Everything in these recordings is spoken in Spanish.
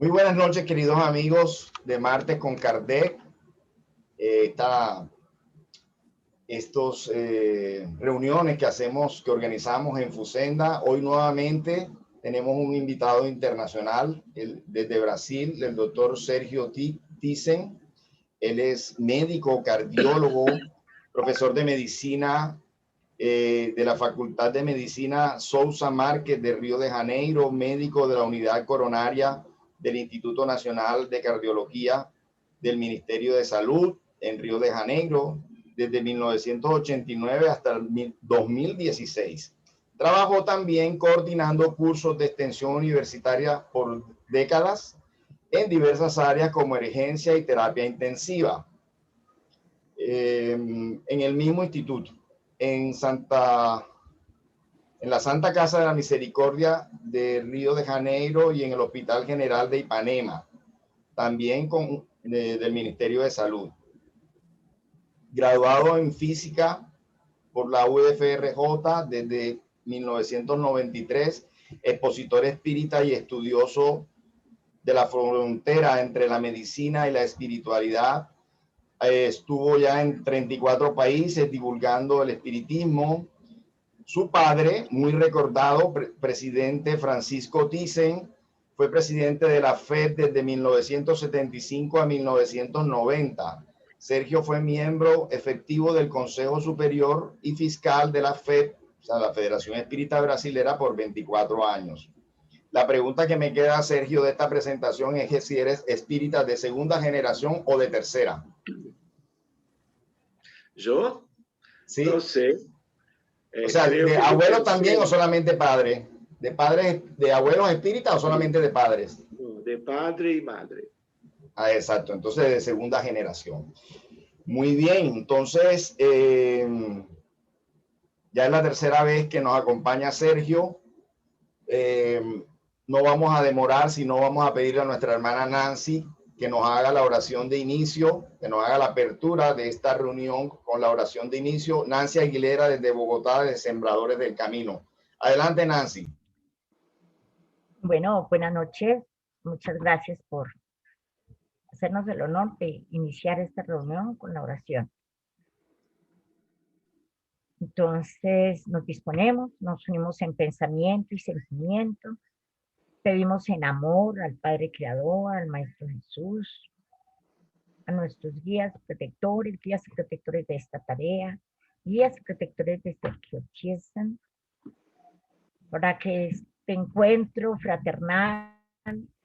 Muy buenas noches, queridos amigos de Martes con Kardec. Estos reuniones que hacemos, que organizamos en Fusenda. Hoy nuevamente tenemos un invitado internacional desde Brasil, el doctor Sergio Thyssen. Él es médico, cardiólogo, profesor de medicina de la Facultad de Medicina Sousa Márquez de Río de Janeiro, médico de la unidad coronaria del Instituto Nacional de Cardiología del Ministerio de Salud en Río de Janeiro, desde 1989 hasta el 2016. Trabajó también coordinando cursos de extensión universitaria por décadas en diversas áreas como emergencia y terapia intensiva. En el mismo instituto, en la Santa Casa de la Misericordia de Río de Janeiro y en el Hospital General de Ipanema, también del Ministerio de Salud. Graduado en física por la UFRJ desde 1993, expositor espírita y estudioso de la frontera entre la medicina y la espiritualidad. Estuvo ya en 34 países divulgando el espiritismo. Su padre, muy recordado, presidente Francisco Thyssen, fue presidente de la FED desde 1975 a 1990. Sergio fue miembro efectivo del Consejo Superior y Fiscal de la FED, o sea, la Federación Espírita Brasilera, por 24 años. La pregunta que me queda, Sergio, de esta presentación es que si eres espírita de segunda generación o de tercera. ¿Yo? ¿Sí? No sé. O sea, ¿de abuelo también o solamente padre? ¿De padres, de abuelos espíritas o solamente de padres? No, de padre y madre. Ah, exacto. Entonces, de segunda generación. Muy bien. Entonces, ya es la tercera vez que nos acompaña Sergio. No vamos a demorar, sino vamos a pedirle a nuestra hermana Nancy que nos haga la oración de inicio, que nos haga la apertura de esta reunión con la oración de inicio. Nancy Aguilera desde Bogotá, de Sembradores del Camino. Adelante, Nancy. Bueno, buenas noches. Muchas gracias por hacernos el honor de iniciar esta reunión con la oración. Entonces nos disponemos, nos unimos en pensamiento y sentimiento, pedimos en amor al Padre Creador, al Maestro Jesús, a nuestros guías y protectores de esta tarea, guías y protectores de Sergio Thyssen, para que este encuentro fraternal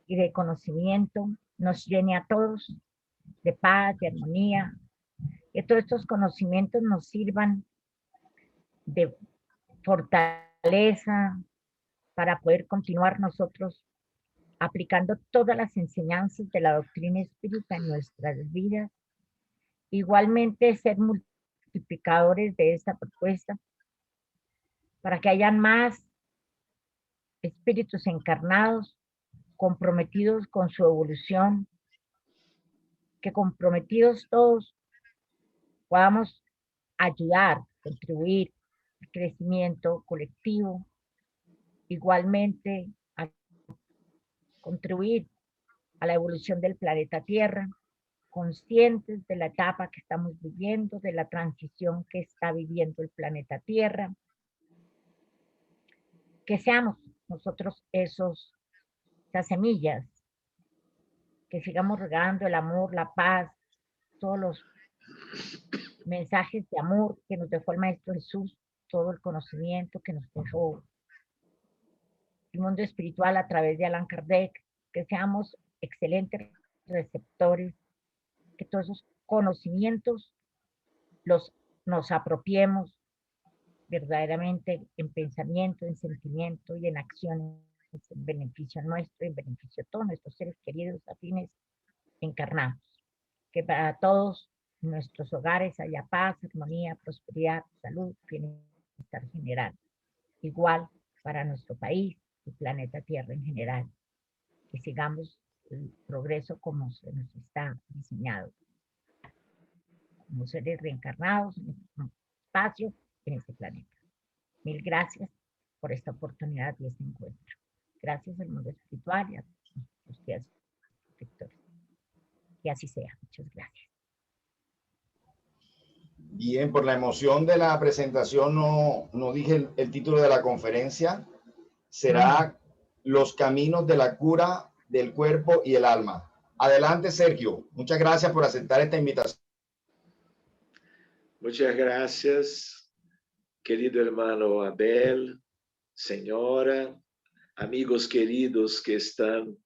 y de conocimiento nos llene a todos de paz, de armonía, que todos estos conocimientos nos sirvan de fortaleza para poder continuar nosotros aplicando todas las enseñanzas de la doctrina espírita en nuestras vidas. Igualmente ser multiplicadores de esta propuesta para que hayan más espíritus encarnados comprometidos con su evolución, que comprometidos todos podamos ayudar, contribuir al crecimiento colectivo, igualmente a contribuir a la evolución del planeta Tierra, conscientes de la etapa que estamos viviendo, de la transición que está viviendo el planeta Tierra, que seamos nosotros esas semillas, que sigamos regando el amor, la paz, todos los mensajes de amor que nos dejó el Maestro Jesús, todo el conocimiento que nos dejó el mundo espiritual a través de Allan Kardec, que seamos excelentes receptores, que todos esos conocimientos nos apropiemos verdaderamente en pensamiento, en sentimiento y en acciones en beneficio nuestro, en beneficio de todos nuestros seres queridos, afines, encarnados. Que para todos nuestros hogares haya paz, armonía, prosperidad, salud, bienestar general. Igual para nuestro país y planeta Tierra en general. Que sigamos el progreso como se nos está diseñado. Como seres reencarnados en este espacio, en este planeta. Mil gracias por esta oportunidad y este encuentro. Gracias al mundo espiritual y a ustedes suscriptores. Que así sea. Muchas gracias. Bien, por la emoción de la presentación no dije el título de la conferencia. Será Los caminos de la cura del cuerpo y el alma. Adelante, Sergio. Muchas gracias por aceptar esta invitación. Muchas gracias, querido hermano Abel, señora, amigos queridos que están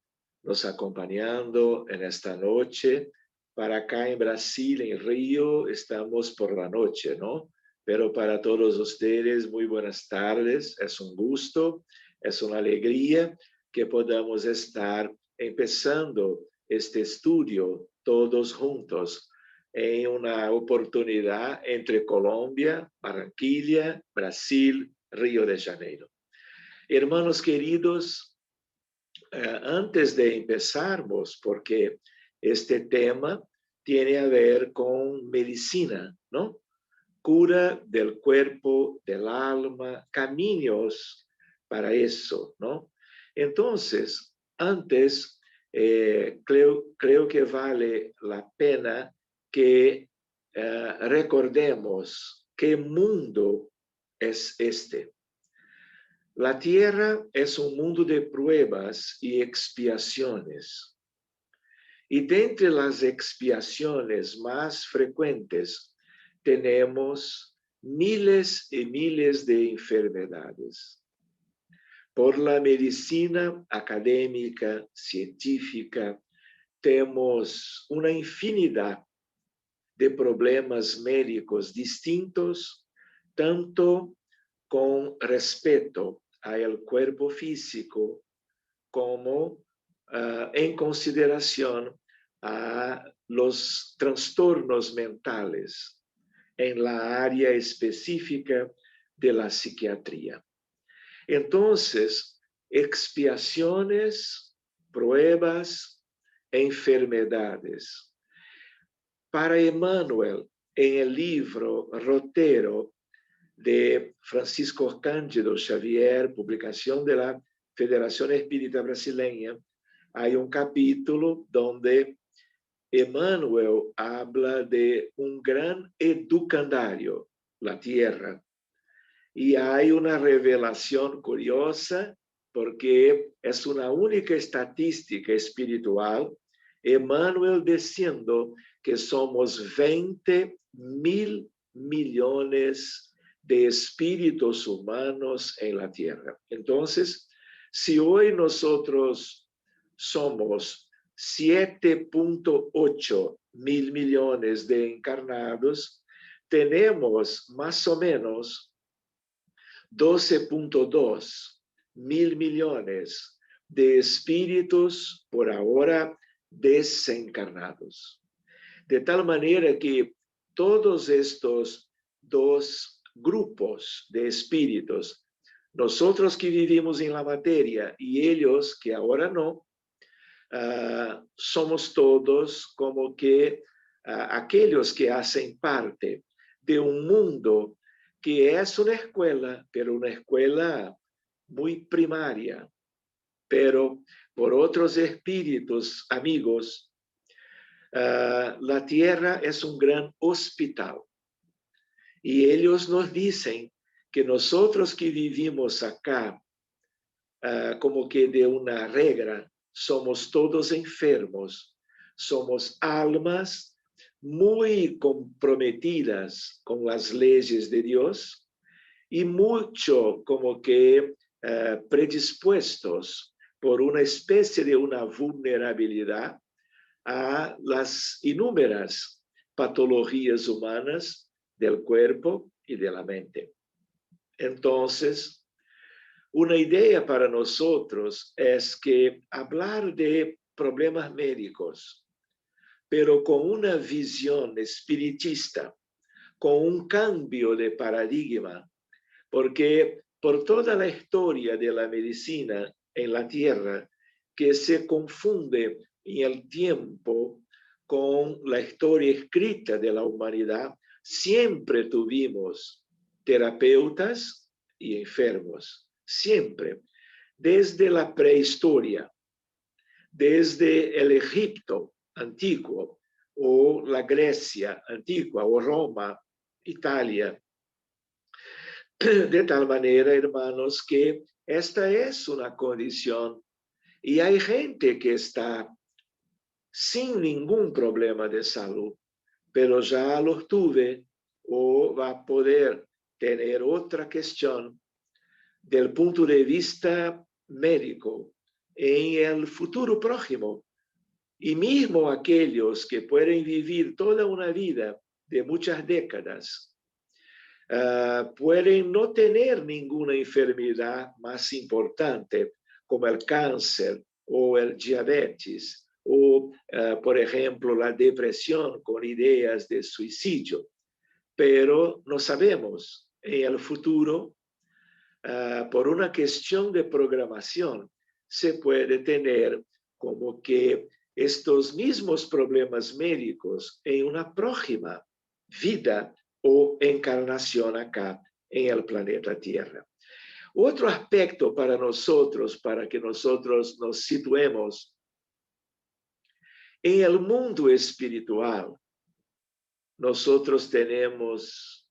nos acompañando en esta noche. Para acá en Brasil, en Río, estamos por la noche, ¿no? Pero para todos ustedes, muy buenas tardes. Es un gusto, es una alegría que podamos estar empezando este estudio todos juntos en una oportunidad entre Colombia, Barranquilla, Brasil, Río de Janeiro. Hermanos queridos, antes de empezarmos, porque este tema tiene a ver con medicina, ¿no? Cura del cuerpo, del alma, caminos para eso, ¿no? Entonces, antes, creo que vale la pena que recordemos qué mundo es este. La tierra es un mundo de pruebas y expiaciones. Y de entre las expiaciones más frecuentes tenemos miles y miles de enfermedades. Por la medicina académica, científica, tenemos una infinidad de problemas médicos distintos, tanto con respecto al cuerpo físico como en consideración a los trastornos mentales en la área específica de la psiquiatría. Entonces, expiaciones, pruebas, enfermedades. Para Emmanuel, en el libro Rotero de Francisco Cândido Xavier, publicación de la Federación Espírita Brasileña, hay un capítulo donde Emmanuel habla de un gran educandario, la tierra. Y hay una revelación curiosa porque es una única estadística espiritual. Emmanuel diciendo que somos 20.000 millones de espíritus humanos en la tierra. Entonces, si hoy nosotros somos 7.8 mil millones de encarnados, tenemos más o menos 12.2 mil millones de espíritus por ahora desencarnados. De tal manera que todos estos dos grupos de espíritus, nosotros que vivimos en la materia y ellos que ahora no, somos todos como que aquellos que hacen parte de un mundo que es una escuela, pero una escuela muy primaria, pero por otros espíritus amigos, la tierra es un gran hospital. Y ellos nos dicen que nosotros que vivimos acá, como que de una regla, somos todos enfermos, somos almas muy comprometidas con las leyes de Dios y mucho como que predispuestos por una especie de una vulnerabilidad a las inúmeras patologías humanas del cuerpo y de la mente. Entonces, una idea para nosotros es que hablar de problemas médicos, pero con una visión espiritista, con un cambio de paradigma, porque por toda la historia de la medicina en la Tierra, que se confunde en el tiempo con la historia escrita de la humanidad, siempre tuvimos terapeutas y enfermos, siempre, desde la prehistoria. desde el Egipto antiguo, o la Grecia antigua, o Roma, Italia. De tal manera, hermanos, que esta es una condición y hay gente que está sin ningún problema de salud, pero ya los tuve o va a poder tener otra cuestión del punto de vista médico en el futuro próximo. Y mismo aquellos que pueden vivir toda una vida de muchas décadas, pueden no tener ninguna enfermedad más importante como el cáncer o el diabetes o, por ejemplo, la depresión con ideas de suicidio. Pero no sabemos en el futuro, por una cuestión de programación, se puede tener como que estos mismos problemas médicos en una próxima vida o encarnación acá en el planeta Tierra. Otro aspecto para nosotros, para que nosotros nos situemos en el mundo espiritual, nosotros tenemos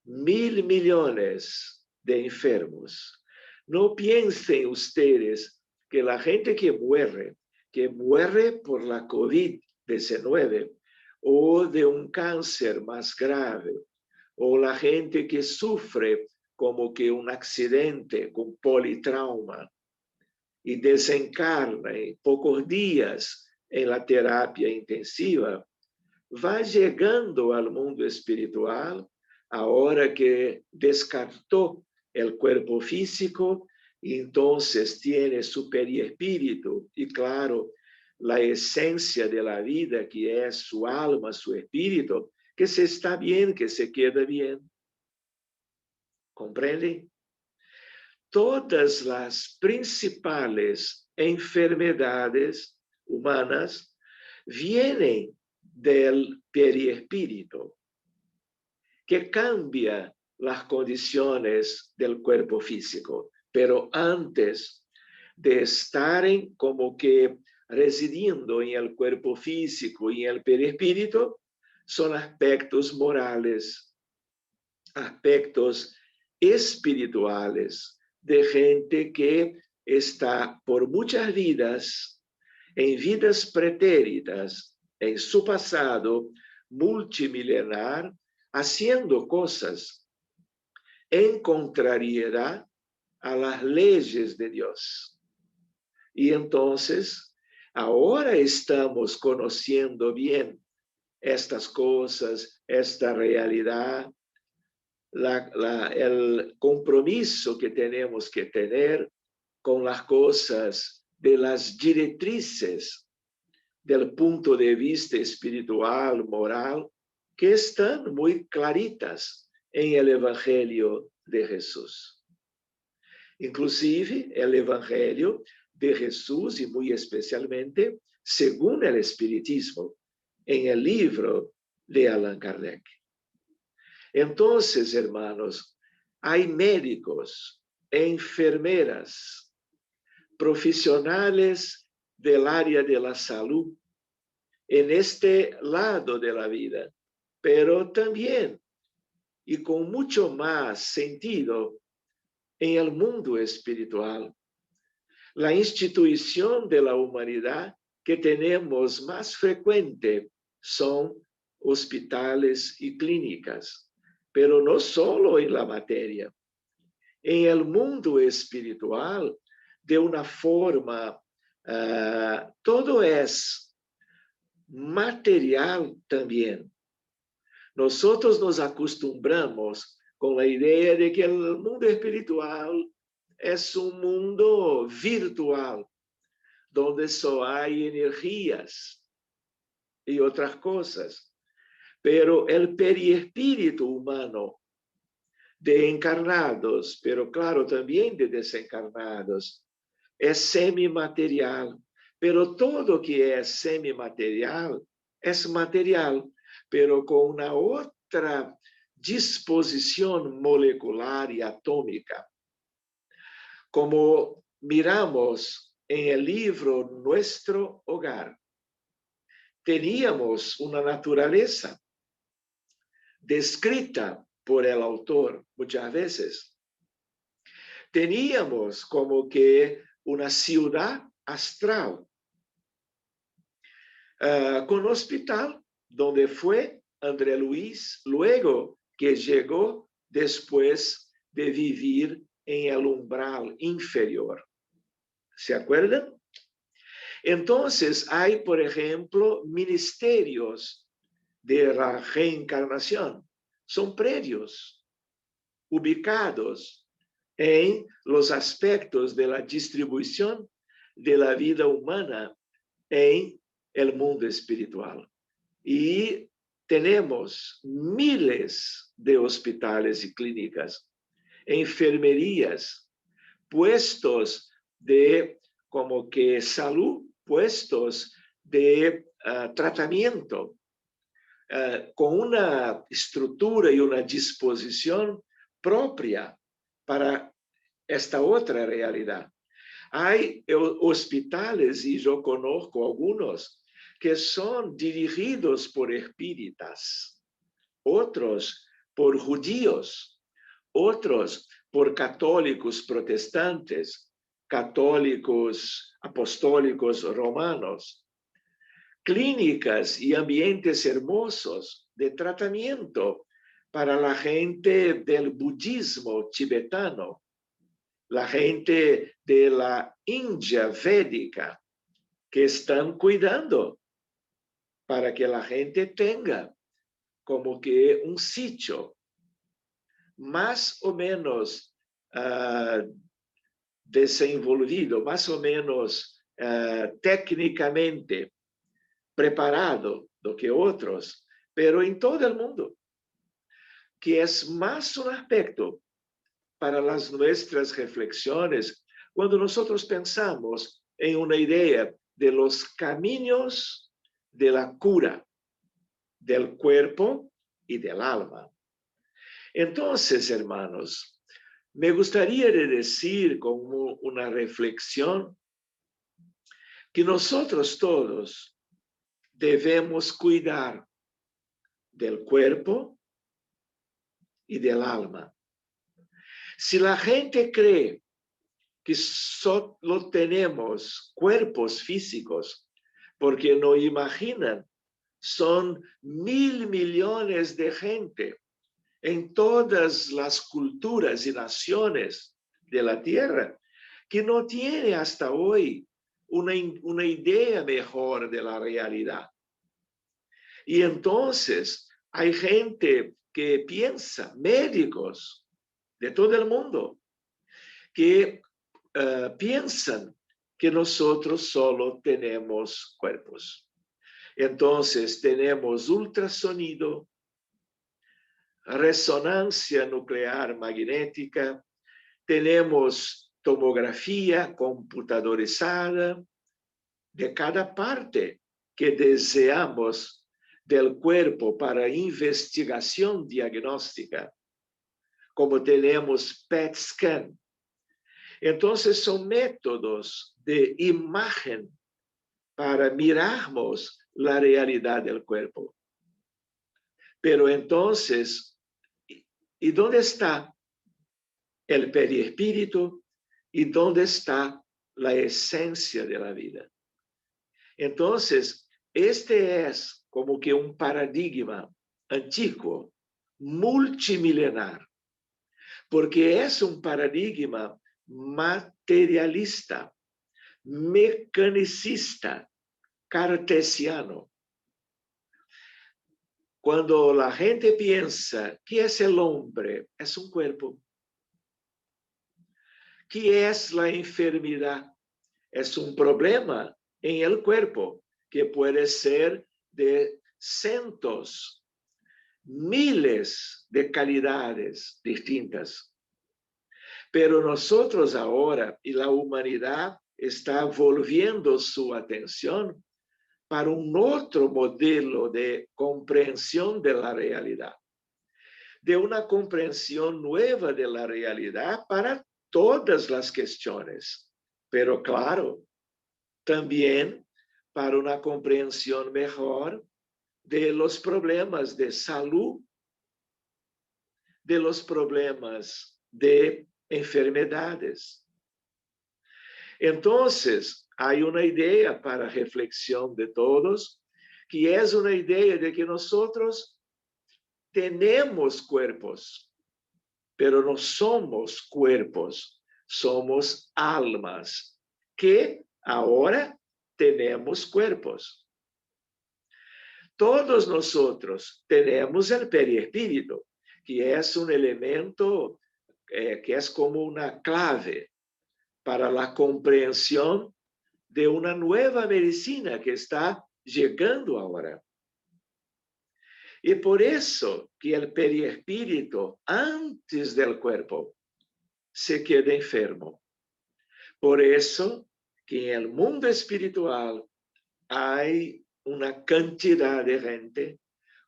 1.000 millones de enfermos. No piensen ustedes que la gente que muere por la COVID-19 o de un cáncer más grave, o la gente que sufre como que un accidente con politrauma y desencarna en pocos días en la terapia intensiva, va llegando al mundo espiritual ahora que descartó el cuerpo físico, y entonces tiene su periespíritu y claro, la esencia de la vida que es su alma, su espíritu, que se está bien, que se queda bien. ¿Comprenden? Todas las principales enfermedades humanas vienen del periespíritu, que cambia las condiciones del cuerpo físico, pero antes de estar como que residiendo en el cuerpo físico y en el perispíritu, son aspectos morales, aspectos espirituales de gente que está por muchas vidas, en vidas pretéritas, en su pasado multimilenar, haciendo cosas en contrariedad a las leyes de Dios. Y entonces, ahora estamos conociendo bien estas cosas, esta realidad, el compromiso que tenemos que tener con las cosas de las directrices del punto de vista espiritual, moral, que están muy claritas en el Evangelio de Jesús. Inclusive el Evangelio de Jesús y muy especialmente según el Espiritismo en el libro de Allan Kardec. Entonces, hermanos, hay médicos, enfermeras, profesionales del área de la salud en este lado de la vida, pero también y con mucho más sentido en el mundo espiritual. La institución de la humanidad que tenemos más frecuente son hospitales y clínicas, pero no solo en la materia. En el mundo espiritual, de una forma, todo es material también. Nosotros nos acostumbramos con la idea de que el mundo espiritual es un mundo virtual, donde solo hay energías y otras cosas. Pero el periespíritu humano de encarnados, pero claro, también de desencarnados, es semimaterial. Pero todo que es semimaterial es material, pero con una otra disposición molecular y atómica. Como miramos en el libro Nuestro Hogar, teníamos una naturaleza descrita por el autor muchas veces. Teníamos como que una ciudad astral, con hospital, donde fue André Luis, luego que llegó después de vivir en el umbral inferior. ¿Se acuerdan? Entonces hay, por ejemplo, ministerios de la reencarnación. Son predios ubicados en los aspectos de la distribución de la vida humana en el mundo espiritual. Y tenemos miles de hospitales y clínicas, enfermerías, puestos de como que salud, puestos de tratamiento, con una estructura y una disposición propia para esta otra realidad. Hay hospitales, y yo conozco algunos, que son dirigidos por espíritas, otros por judíos, otros por católicos protestantes, católicos apostólicos romanos, clínicas y ambientes hermosos de tratamiento para la gente del budismo tibetano, la gente de la India védica, que están cuidando para que la gente tenga como que un sitio más o menos desenvolvido, más o menos técnicamente preparado do que otros, pero en todo el mundo, que es más un aspecto para las nuestras reflexiones cuando nosotros pensamos en una idea de los caminos de la cura del cuerpo y del alma. Entonces, hermanos, me gustaría decir como una reflexión que nosotros todos debemos cuidar del cuerpo y del alma. Si la gente cree que solo tenemos cuerpos físicos, porque no imaginan, son 1.000 millones de gente en todas las culturas y naciones de la tierra, que no tiene hasta hoy una idea mejor de la realidad. Y entonces hay gente que piensa, médicos de todo el mundo, que piensan que nosotros solo tenemos cuerpos. Entonces tenemos ultrasonido, resonancia nuclear magnética, tenemos tomografía computadorizada de cada parte que deseamos del cuerpo para investigación diagnóstica, como tenemos PET scan. Entonces son métodos de imagen para mirarmos la realidad del cuerpo. Pero entonces, ¿y dónde está el perispíritu? ¿Y dónde está la esencia de la vida? Entonces, este es como que un paradigma antiguo, multimilenar, porque es un paradigma materialista, mecanicista, cartesiano. Cuando la gente piensa, ¿qué es el hombre? Es un cuerpo. ¿Qué es la enfermedad? Es un problema en el cuerpo que puede ser de cientos, miles de calidades distintas. Pero nosotros ahora, y la humanidad está volviendo su atención para un otro modelo de comprensión de la realidad, de una comprensión nueva de la realidad para todas las cuestiones. Pero claro, también para una comprensión mejor de los problemas de salud, de los problemas de enfermedades. Entonces, hay una idea para reflexión de todos, que es una idea de que nosotros tenemos cuerpos, pero no somos cuerpos, somos almas, que ahora tenemos cuerpos. Todos nosotros tenemos el perispíritu, que es un elemento que es como una clave para la comprensión de una nueva medicina que está llegando ahora. Y por eso que el perispíritu, antes del cuerpo, se queda enfermo. Por eso que en el mundo espiritual hay una cantidad de gente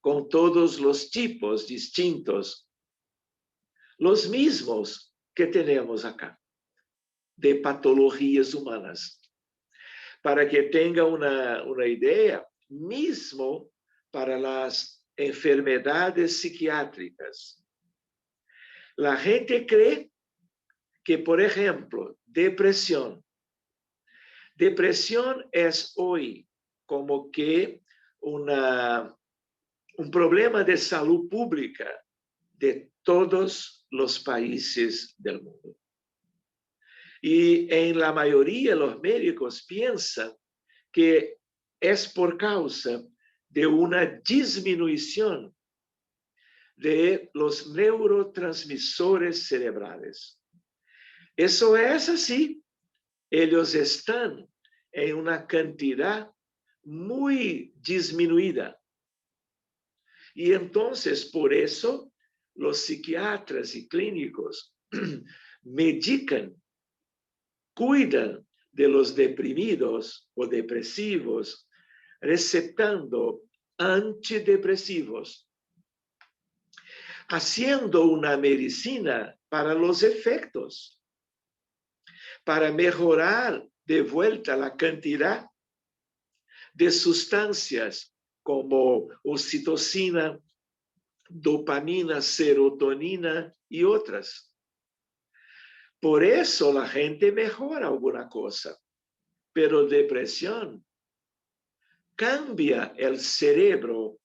con todos los tipos distintos, los mismos que tenemos acá, de patologías humanas. Para que tenga una idea, mismo para las enfermedades psiquiátricas. La gente cree que, por ejemplo, depresión es hoy como que un problema de salud pública de todos los países del mundo. Y en la mayoría los médicos piensan que es por causa de una disminución de los neurotransmisores cerebrales. Eso es así. Ellos están en una cantidad muy disminuida. Y entonces, por eso, los psiquiatras y clínicos medican, cuidan de los deprimidos o depresivos, recetando antidepresivos, haciendo una medicina para los efectos, para mejorar de vuelta la cantidad de sustancias como oxitocina, dopamina, serotonina y otras. Por eso la gente mejora alguna cosa, pero depresión cambia el cerebro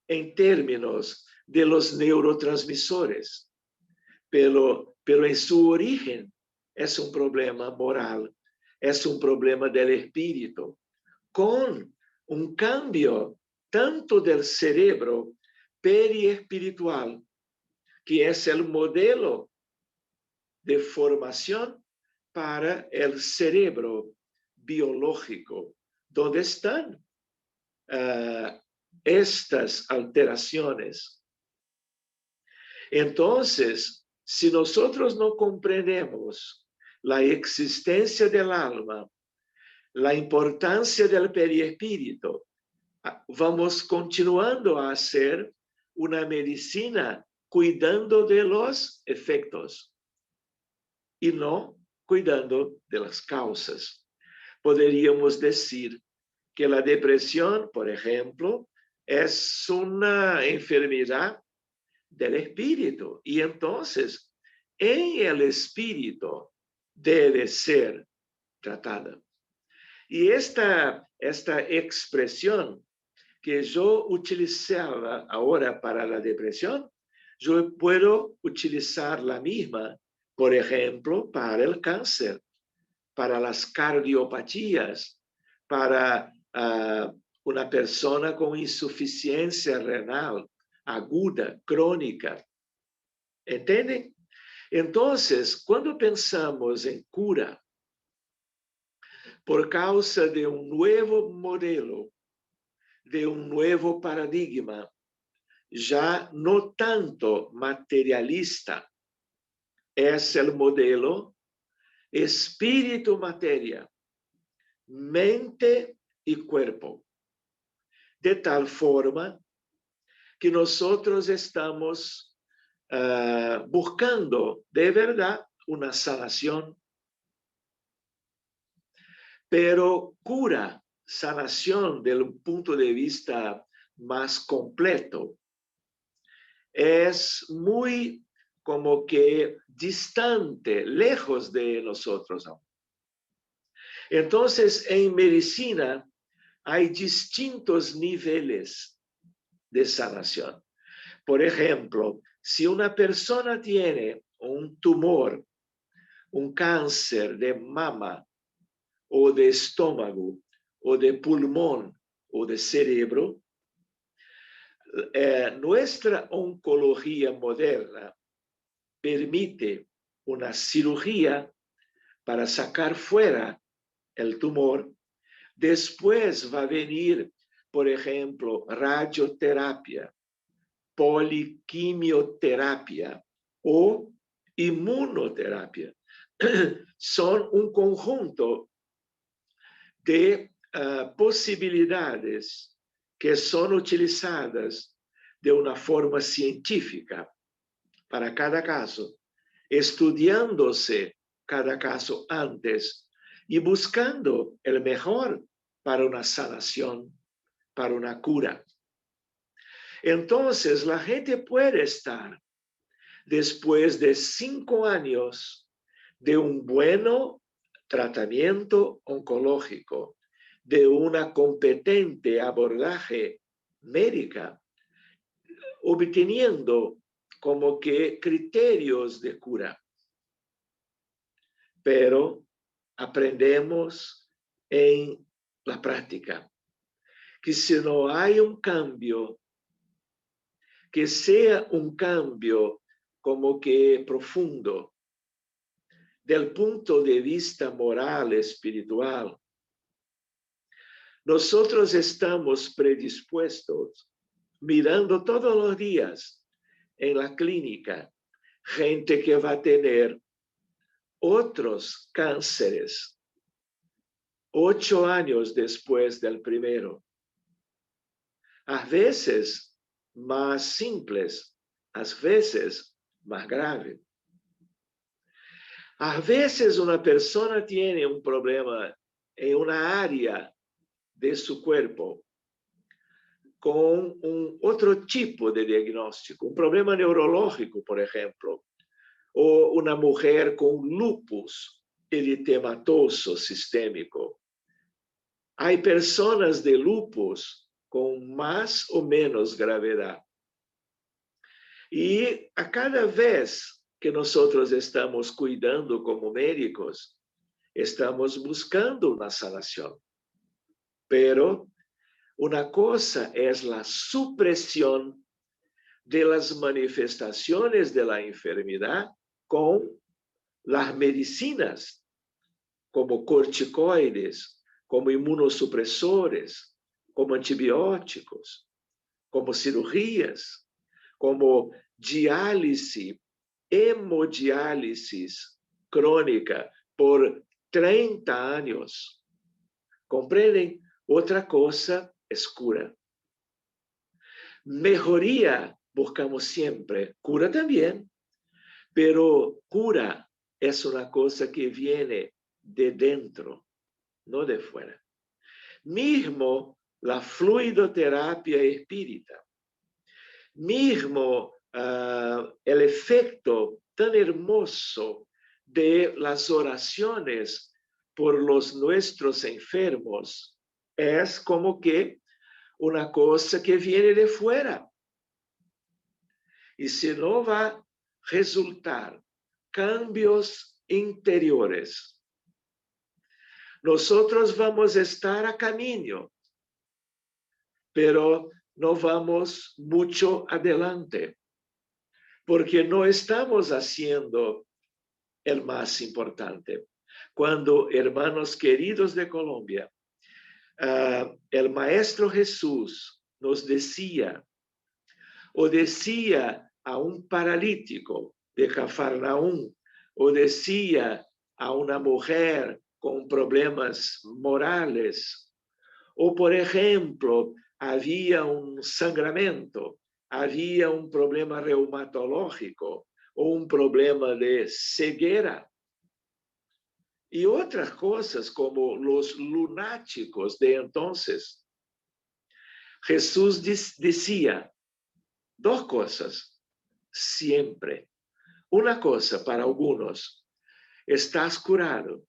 en términos de los neurotransmisores, pero en su origen es un problema moral, es un problema del espíritu, con un cambio tanto del cerebro periespiritual, que es el modelo de formación para el cerebro biológico, donde están estas alteraciones. Entonces, si nosotros no comprendemos la existencia del alma, la importancia del perispíritu, vamos continuando a hacer una medicina cuidando de los efectos y no cuidando de las causas. Podríamos decir que la depresión, por ejemplo, es una enfermedad del espíritu, y entonces en el espíritu debe ser tratada. Y esta expresión que yo utilizaba ahora para la depresión, yo puedo utilizar la misma, por ejemplo, para el cáncer, para las cardiopatías, para una persona con insuficiencia renal aguda, crónica. ¿Entienden? Entonces, cuando pensamos en cura, por causa de un nuevo modelo, de un nuevo paradigma, ya no tanto materialista, es el modelo espíritu-materia, mente y cuerpo, de tal forma que nosotros estamos buscando de verdad una sanación, pero cura, sanación del punto de vista más completo, es muy como que distante, lejos de nosotros. Entonces, en medicina hay distintos niveles de sanación. Por ejemplo, si una persona tiene un tumor, un cáncer de mama o de estómago o de pulmón o de cerebro, nuestra oncología moderna permite una cirugía para sacar fuera el tumor. Después va a venir, por ejemplo, radioterapia, poliquimioterapia o inmunoterapia. Son un conjunto de posibilidades que son utilizadas de una forma científica para cada caso, estudiándose cada caso antes y buscando el mejor para una sanación, para una cura. Entonces, la gente puede estar después de 5 años de un buen tratamiento oncológico, de una competente abordaje médica, obteniendo como que criterios de cura. Pero aprendemos en la práctica que si no hay un cambio, que sea un cambio como que profundo, del punto de vista moral, espiritual, nosotros estamos predispuestos, mirando todos los días en la clínica, gente que va a tener otros cánceres 8 años después del primero. A veces más simples, a veces más graves. A veces una persona tiene un problema en una área de su cuerpo con un otro tipo de diagnóstico, un problema neurológico, por ejemplo, o una mujer con lupus eritematoso sistémico. Hay personas de lupus con más o menos gravedad. Y a cada vez que nosotros estamos cuidando como médicos, estamos buscando una sanación. Pero una cosa es la supresión de las manifestaciones de la enfermedad con las medicinas, como corticoides, como inmunosupresores, como antibióticos, como cirugías, como diálisis, hemodiálisis crónica por 30 años. ¿Comprenden? Otra cosa es cura. Mejoría buscamos siempre, cura también, pero cura es una cosa que viene de dentro, no de fuera. Mismo la fluidoterapia espírita, mismo el efecto tan hermoso de las oraciones por los nuestros enfermos es como que una cosa que viene de fuera. Y si no va a resultar cambios interiores, nosotros vamos a estar a camino, pero no vamos mucho adelante, porque no estamos haciendo el más importante. Cuando, hermanos queridos de Colombia, el Maestro Jesús nos decía, o decía a un paralítico de Cafarnaúm, o decía a una mujer con problemas morales, o por ejemplo, había un sangramiento, había un problema reumatológico o un problema de ceguera. y otras cosas como los lunáticos de entonces. Jesús decía dos cosas siempre. Una cosa para algunos, estás curado,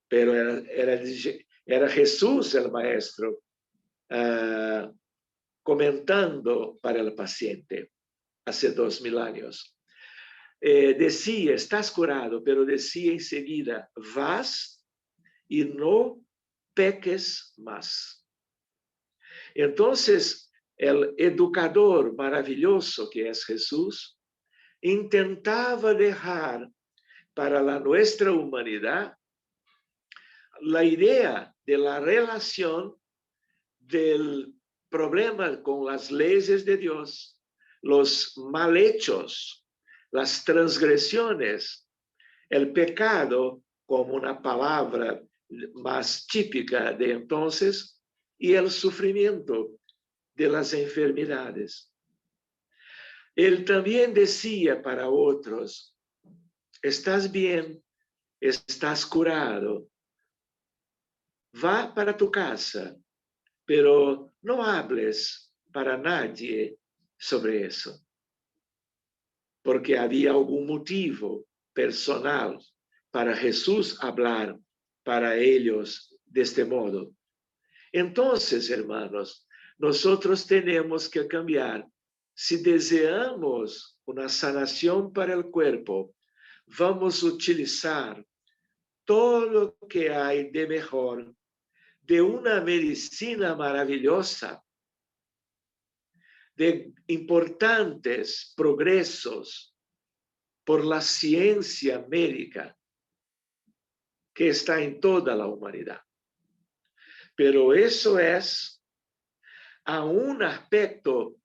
pero era Jesús el maestro comentando para el paciente hace 2000 años. Decía, estás curado, pero decía enseguida, vas y no peques más. Entonces, el educador maravilloso que es Jesús, intentaba dejar para nuestra humanidad la idea de la relación del problema con las leyes de Dios, los mal hechos, las transgresiones, el pecado como una palabra más típica de entonces, y el sufrimiento de las enfermedades. Él también decía para otros, estás bien, estás curado, va para tu casa, pero no hables para nadie sobre eso, porque había algún motivo personal para Jesús hablar para ellos de este modo. Entonces, hermanos, nosotros tenemos que cambiar. Si deseamos una sanación para el cuerpo, vamos a utilizar todo lo que hay de mejor de una medicina maravillosa, de importantes progresos por la ciencia médica que está en toda la humanidad. Pero eso es a un aspecto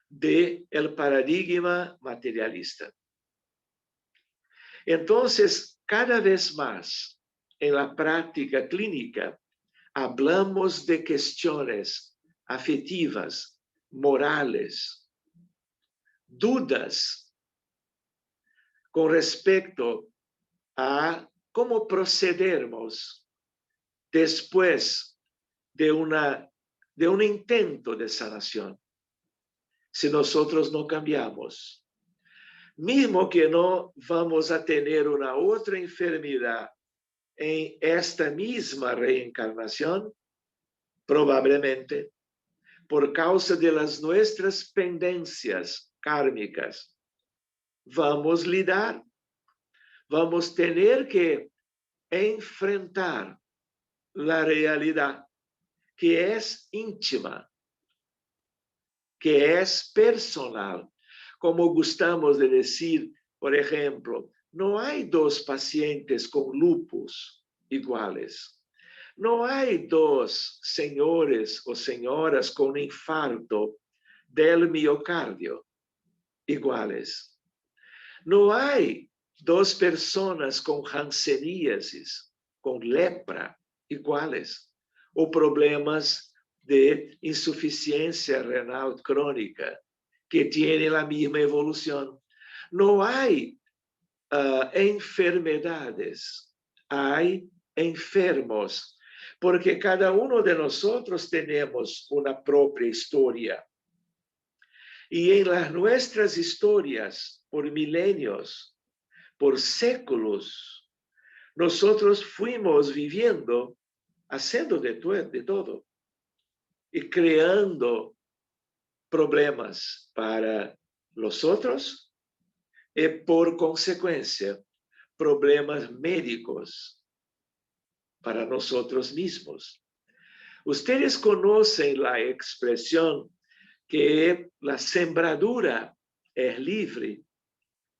del paradigma materialista. Entonces, cada vez más en la práctica clínica, hablamos de cuestiones afectivas, morales, dudas con respecto a cómo procedermos después de un intento de sanación, si nosotros no cambiamos. Mismo que no vamos a tener una otra enfermedad en esta misma reencarnación, probablemente, por causa de las nuestras pendencias kármicas, vamos a lidar, vamos a tener que enfrentar la realidad que es íntima, que es personal. Como gustamos de decir, por ejemplo, no hay dos pacientes con lupus iguales. No hay dos señores o señoras con infarto del miocardio iguales. No hay dos personas con hanseníasis, con lepra iguales, o problemas de insuficiencia renal crónica que tienen la misma evolución. No hay enfermedades, hay enfermos, porque cada uno de nosotros tenemos una propia historia. Y en las nuestras historias, por milenios, por séculos, nosotros fuimos viviendo, haciendo de todo y creando problemas para los otros y por consecuencia problemas médicos para nosotros mismos. Ustedes conocen la expresión que la sembradura es libre,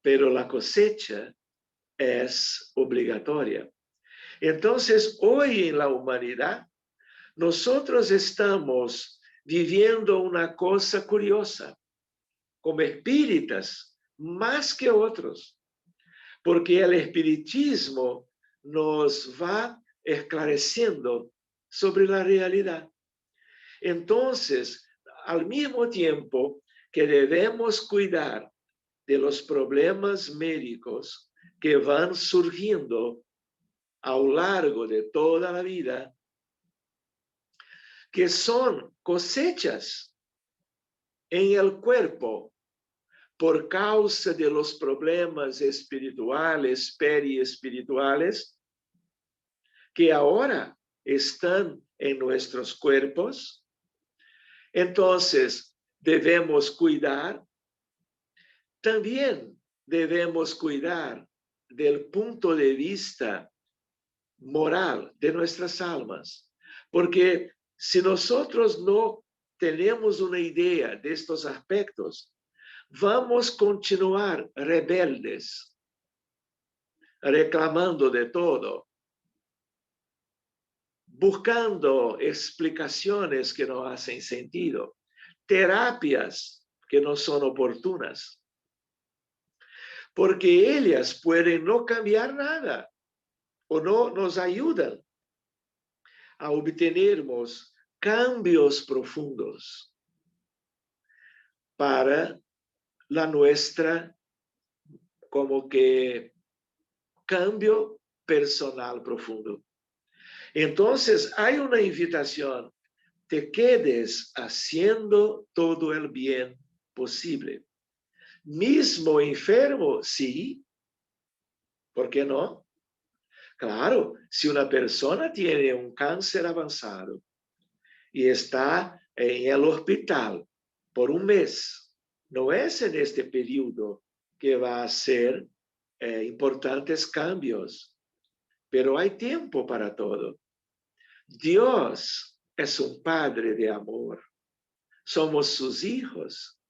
pero la cosecha es obligatoria. Entonces, hoy en la humanidad, nosotros estamos viviendo una cosa curiosa, como espíritas, más que otros, porque el espiritismo nos va esclareciendo sobre la realidad. Entonces, al mismo tiempo que debemos cuidar de los problemas médicos que van surgiendo a lo largo de toda la vida, que son cosechas en el cuerpo por causa de los problemas espirituales, periespirituales, que ahora están en nuestros cuerpos. Entonces, debemos cuidar. También debemos cuidar del punto de vista moral de nuestras almas, porque si nosotros no tenemos una idea de estos aspectos, vamos a continuar rebeldes, reclamando de todo, buscando explicaciones que no hacen sentido, terapias que no son oportunas, porque ellas pueden no cambiar nada o no nos ayudan a obtenermos cambios profundos para la nuestra, como que cambio personal profundo. Entonces, hay una invitación: te quedes haciendo todo el bien posible. Mismo enfermo, sí. ¿Por qué no? Claro, si una persona tiene un cáncer avanzado y está en el hospital por un mes, no es en este periodo que va a hacer importantes cambios, pero hay tiempo para todo. Dios es un Padre de amor. Somos sus hijos.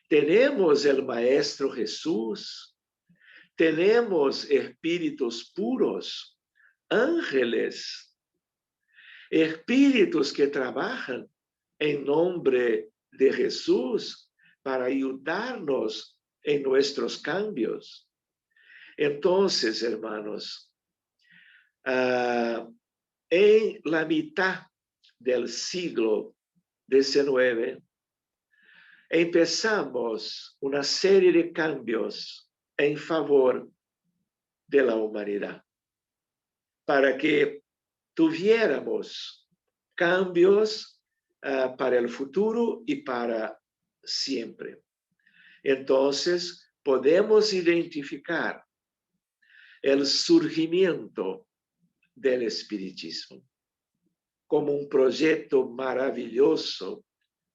Tenemos el Maestro Jesús. Tenemos espíritus puros, ángeles, espíritus que trabajan en nombre de Jesús para ayudarnos en nuestros cambios. Entonces, hermanos, en la mitad del siglo XIX, empezamos una serie de cambios en favor de la humanidad, para que tuviéramos cambios para el futuro y para siempre. Entonces, podemos identificar el surgimiento del espiritismo como un proyecto maravilloso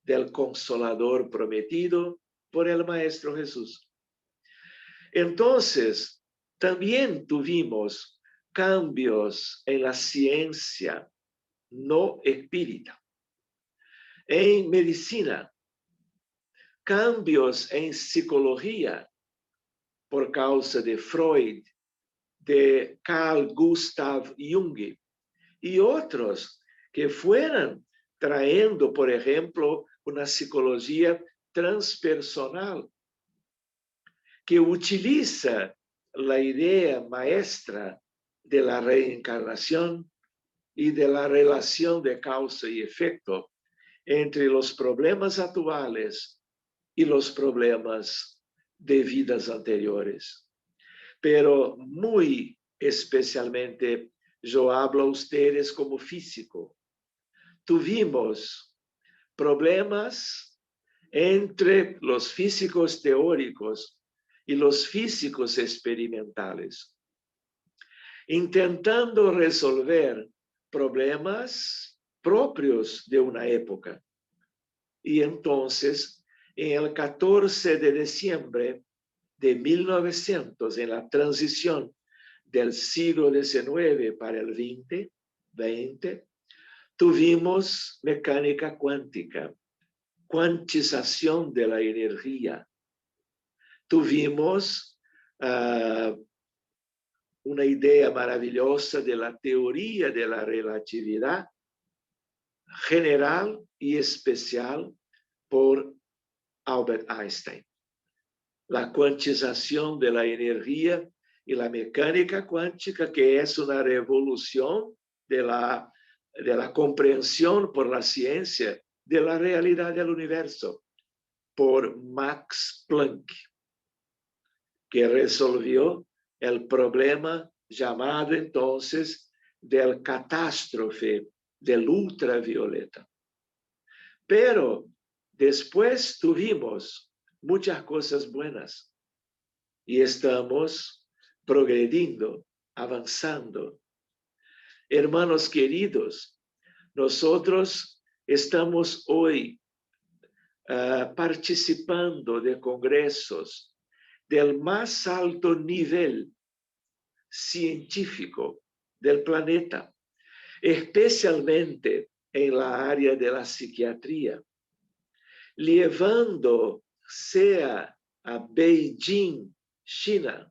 del Consolador prometido por el Maestro Jesús. Entonces, también tuvimos cambios en la ciencia no espírita, en medicina, cambios en psicología por causa de Freud, de Carl Gustav Jung y otros que fueron trayendo, por ejemplo, una psicología transpersonal que utiliza la idea maestra de la reencarnación y de la relación de causa y efecto entre los problemas actuales y los problemas de vidas anteriores. Pero muy especialmente, yo hablo a ustedes como físico. Tuvimos problemas entre los físicos teóricos y los físicos experimentales, intentando resolver problemas propios de una época. Y entonces, en el 14 de diciembre de 1900, en la transición del siglo XIX para el XX, tuvimos mecánica cuántica, cuantización de la energía. Tuvimos una idea maravillosa de la teoría de la relatividad general y especial por Albert Einstein. La cuantización de la energía y la mecánica cuántica, que es una revolución de la comprensión por la ciencia de la realidad del universo, por Max Planck, que resolvió el problema llamado entonces del catástrofe del ultravioleta. Pero después tuvimos muchas cosas buenas y estamos progrediendo, avanzando. Hermanos queridos, nosotros estamos hoy participando de congresos del más alto nivel científico del planeta, especialmente en la área de la psiquiatría, llevando sea a Beijing, China,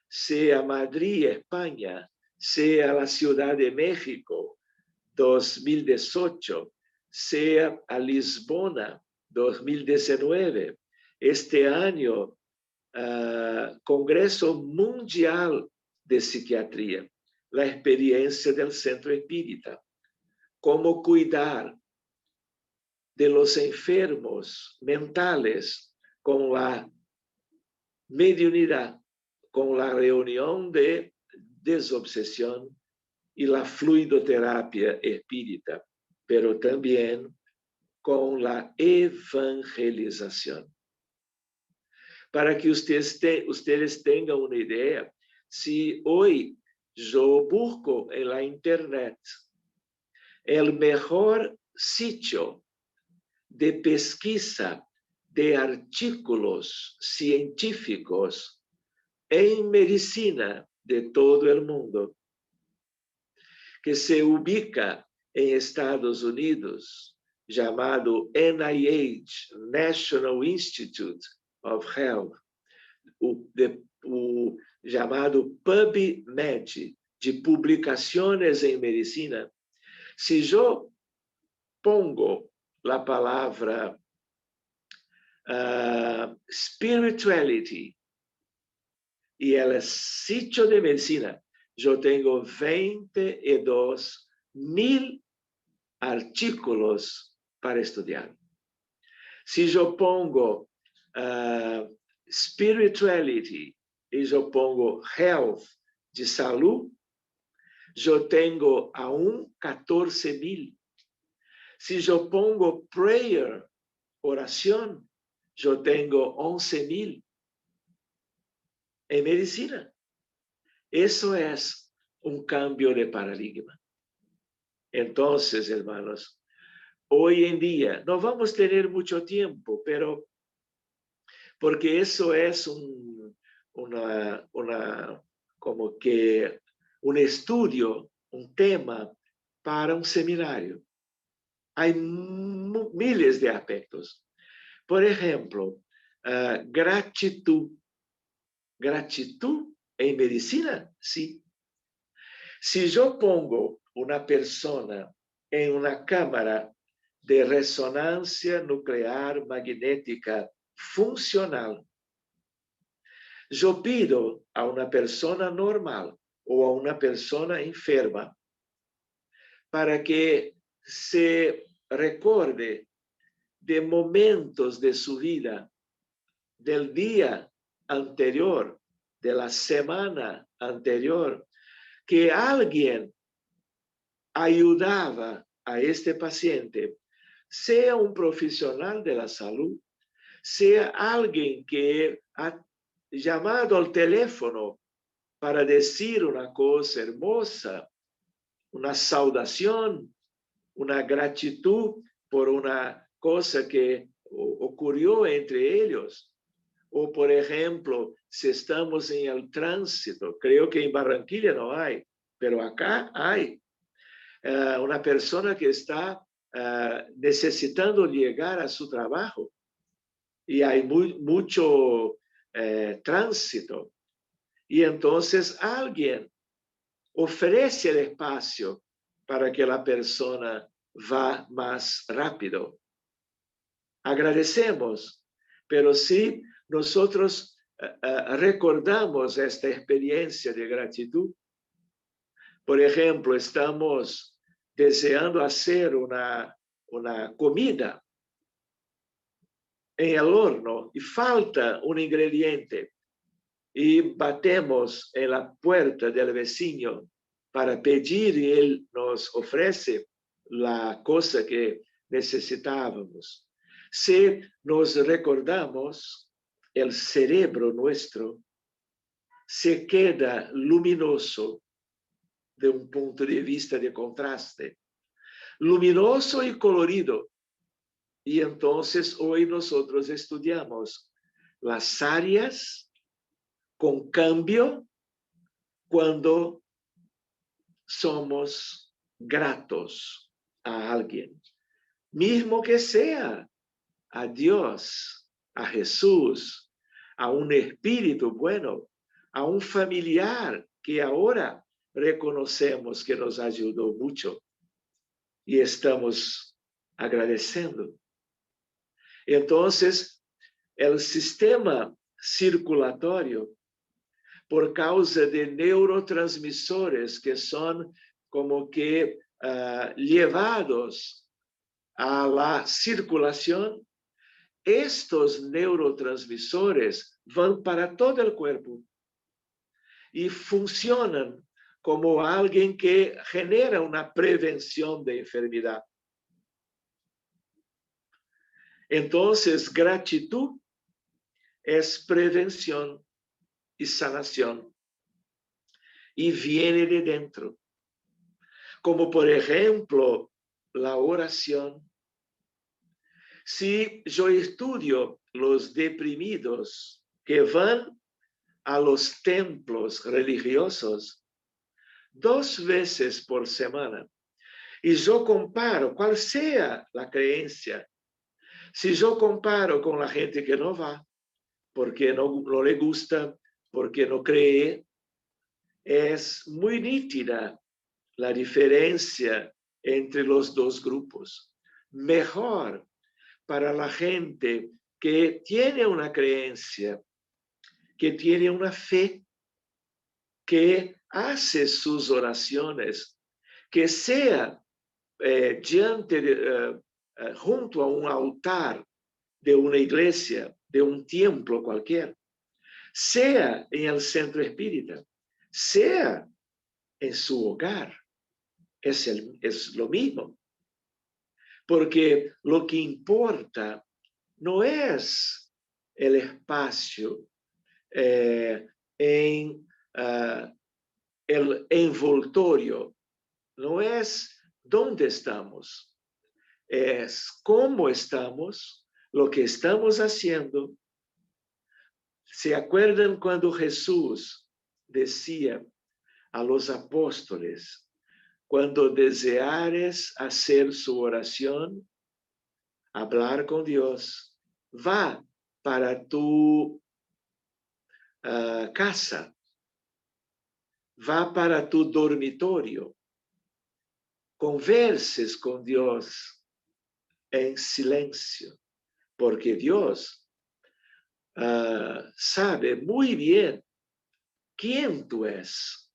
sea a Madrid, España, sea a la Ciudad de México, 2018, sea a Lisbona, 2019. Este año, Congreso Mundial de Psiquiatría, la experiencia del Centro Espírita, cómo cuidar de los enfermos mentales con la mediunidad, con la reunión de desobsesión y la fluidoterapia espírita, pero también con la evangelización. Para que ustedes tengan una idea, si hoy yo busco en la internet el mejor sitio de pesquisa de artículos científicos en medicina de todo el mundo, que se ubica en Estados Unidos, llamado NIH, National Institute of Health, o llamado PubMed, de publicaciones en medicina. Si yo pongo la palabra spirituality y el sitio de medicina, yo tengo 22,000 artículos para estudiar. Si yo pongo spirituality y yo pongo health, de salud, yo tengo aún 14,000. Si yo pongo prayer, oración, yo tengo 11,000. En medicina. Eso es un cambio de paradigma. Entonces, hermanos, hoy en día, no vamos a tener mucho tiempo, pero porque eso es como que un estudio, un tema para un seminario. Hay miles de aspectos. Por ejemplo, gratitud. Gratitud en medicina, sí. Si yo pongo una persona en una cámara de resonancia nuclear magnética funcional, yo pido a una persona normal o a una persona enferma para que se recuerde de momentos de su vida, del día anterior, de la semana anterior, que alguien ayudaba a este paciente, sea un profesional de la salud, sea alguien que ha llamado al teléfono para decir una cosa hermosa, una saudación, una gratitud por una cosa que ocurrió entre ellos. O, por ejemplo, si estamos en el tránsito, creo que en Barranquilla no hay, pero acá hay una persona que está necesitando llegar a su trabajo y hay mucho tránsito. Y entonces alguien ofrece el espacio para que la persona va más rápido. Agradecemos, pero sí nosotros recordamos esta experiencia de gratitud. Por ejemplo, estamos deseando hacer una comida en el horno y falta un ingrediente. y batemos en la puerta del vecino para pedir y él nos ofrece la cosa que necesitábamos. Si nos recordamos, el cerebro nuestro se queda luminoso de un punto de vista de contraste, luminoso y colorido. Y entonces hoy nosotros estudiamos las áreas con cambio cuando somos gratos a alguien, mismo que sea a Dios, a Jesús, a un espíritu bueno, a un familiar que ahora reconocemos que nos ayudó mucho y estamos agradeciendo. Entonces, el sistema circulatorio, por causa de neurotransmisores que son como que llevados a la circulación, estos neurotransmisores van para todo el cuerpo y funcionan como alguien que genera una prevención de enfermedad. Entonces, gratitud es prevención y sanación. Y viene de dentro. Como por ejemplo, la oración. Si yo estudio los deprimidos que van a los templos religiosos 2 veces por semana, y yo comparo, cual sea la creencia, si yo comparo con la gente que no va, porque no le gusta, porque no cree, es muy nítida la diferencia entre los 2 grupos. Mejor para la gente que tiene una creencia, que tiene una fe, que hace sus oraciones, que sea junto a un altar de una iglesia, de un templo cualquier, sea en el centro espírita, sea en su hogar, es lo mismo. Porque lo que importa no es el espacio en el envoltorio, no es dónde estamos, es cómo estamos, lo que estamos haciendo. ¿Se acuerdan cuando Jesús decía a los apóstoles: cuando deseares hacer su oración, hablar con Dios, va para tu casa, va para tu dormitorio, converses con Dios en silencio, porque Dios sabe muy bien quién tú eres,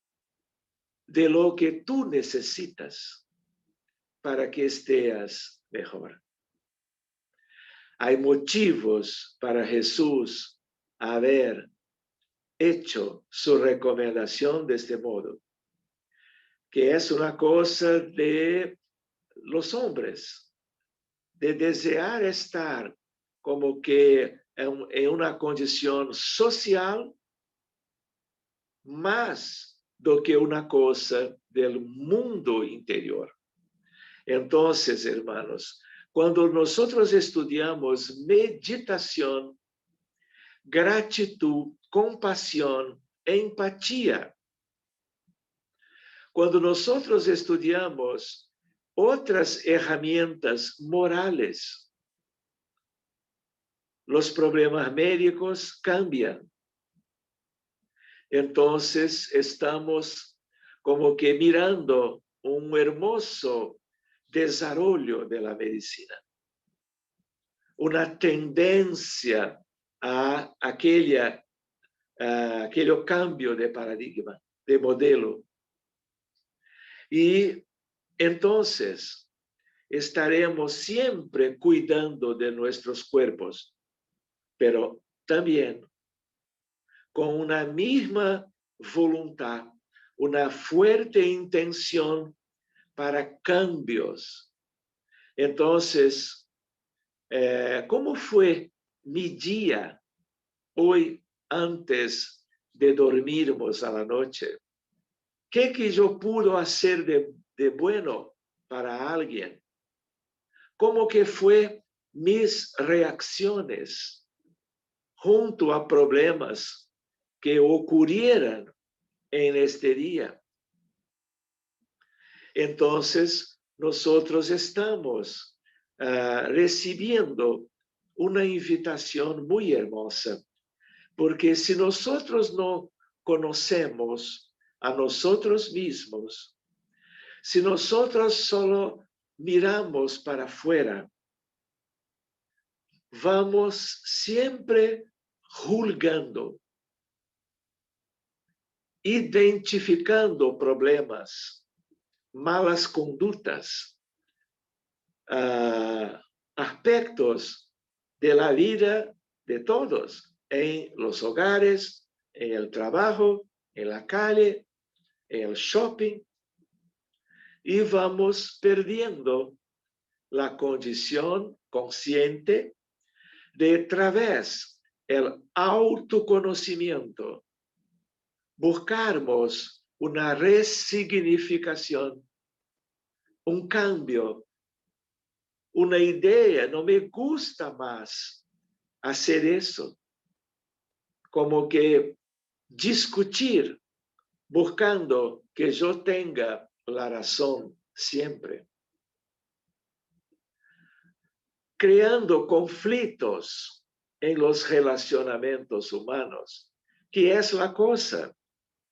de lo que tú necesitas para que estés mejor. Hay motivos para Jesús haber hecho su recomendación de este modo, que es una cosa de los hombres, de desear estar como que en una condición social más do que una cosa del mundo interior. Entonces, hermanos, cuando nosotros estudiamos meditación, gratitud, compasión, empatía, cuando nosotros estudiamos otras herramientas morales, los problemas médicos cambian. Entonces estamos como que mirando un hermoso desarrollo de la medicina, una tendencia a aquel cambio de paradigma, de modelo. Y entonces estaremos siempre cuidando de nuestros cuerpos, pero también con una misma voluntad, una fuerte intención para cambios. Entonces, ¿cómo fue mi día hoy antes de dormirmos a la noche? ¿Qué que yo pude hacer de bueno para alguien? ¿Cómo que fue mis reacciones junto a problemas que ocurrieran en este día? Entonces, nosotros estamos recibiendo una invitación muy hermosa, porque si nosotros no conocemos a nosotros mismos, si nosotros solo miramos para afuera, vamos siempre juzgando, identificando problemas, malas conductas, aspectos de la vida de todos, en los hogares, en el trabajo, en la calle, en el shopping, y vamos perdiendo la condición consciente de través el autoconocimiento, buscarmos una resignificación, un cambio, una idea. No me gusta más hacer eso, como que discutir, buscando que yo tenga la razón siempre, creando conflictos en los relacionamientos humanos, que es la cosa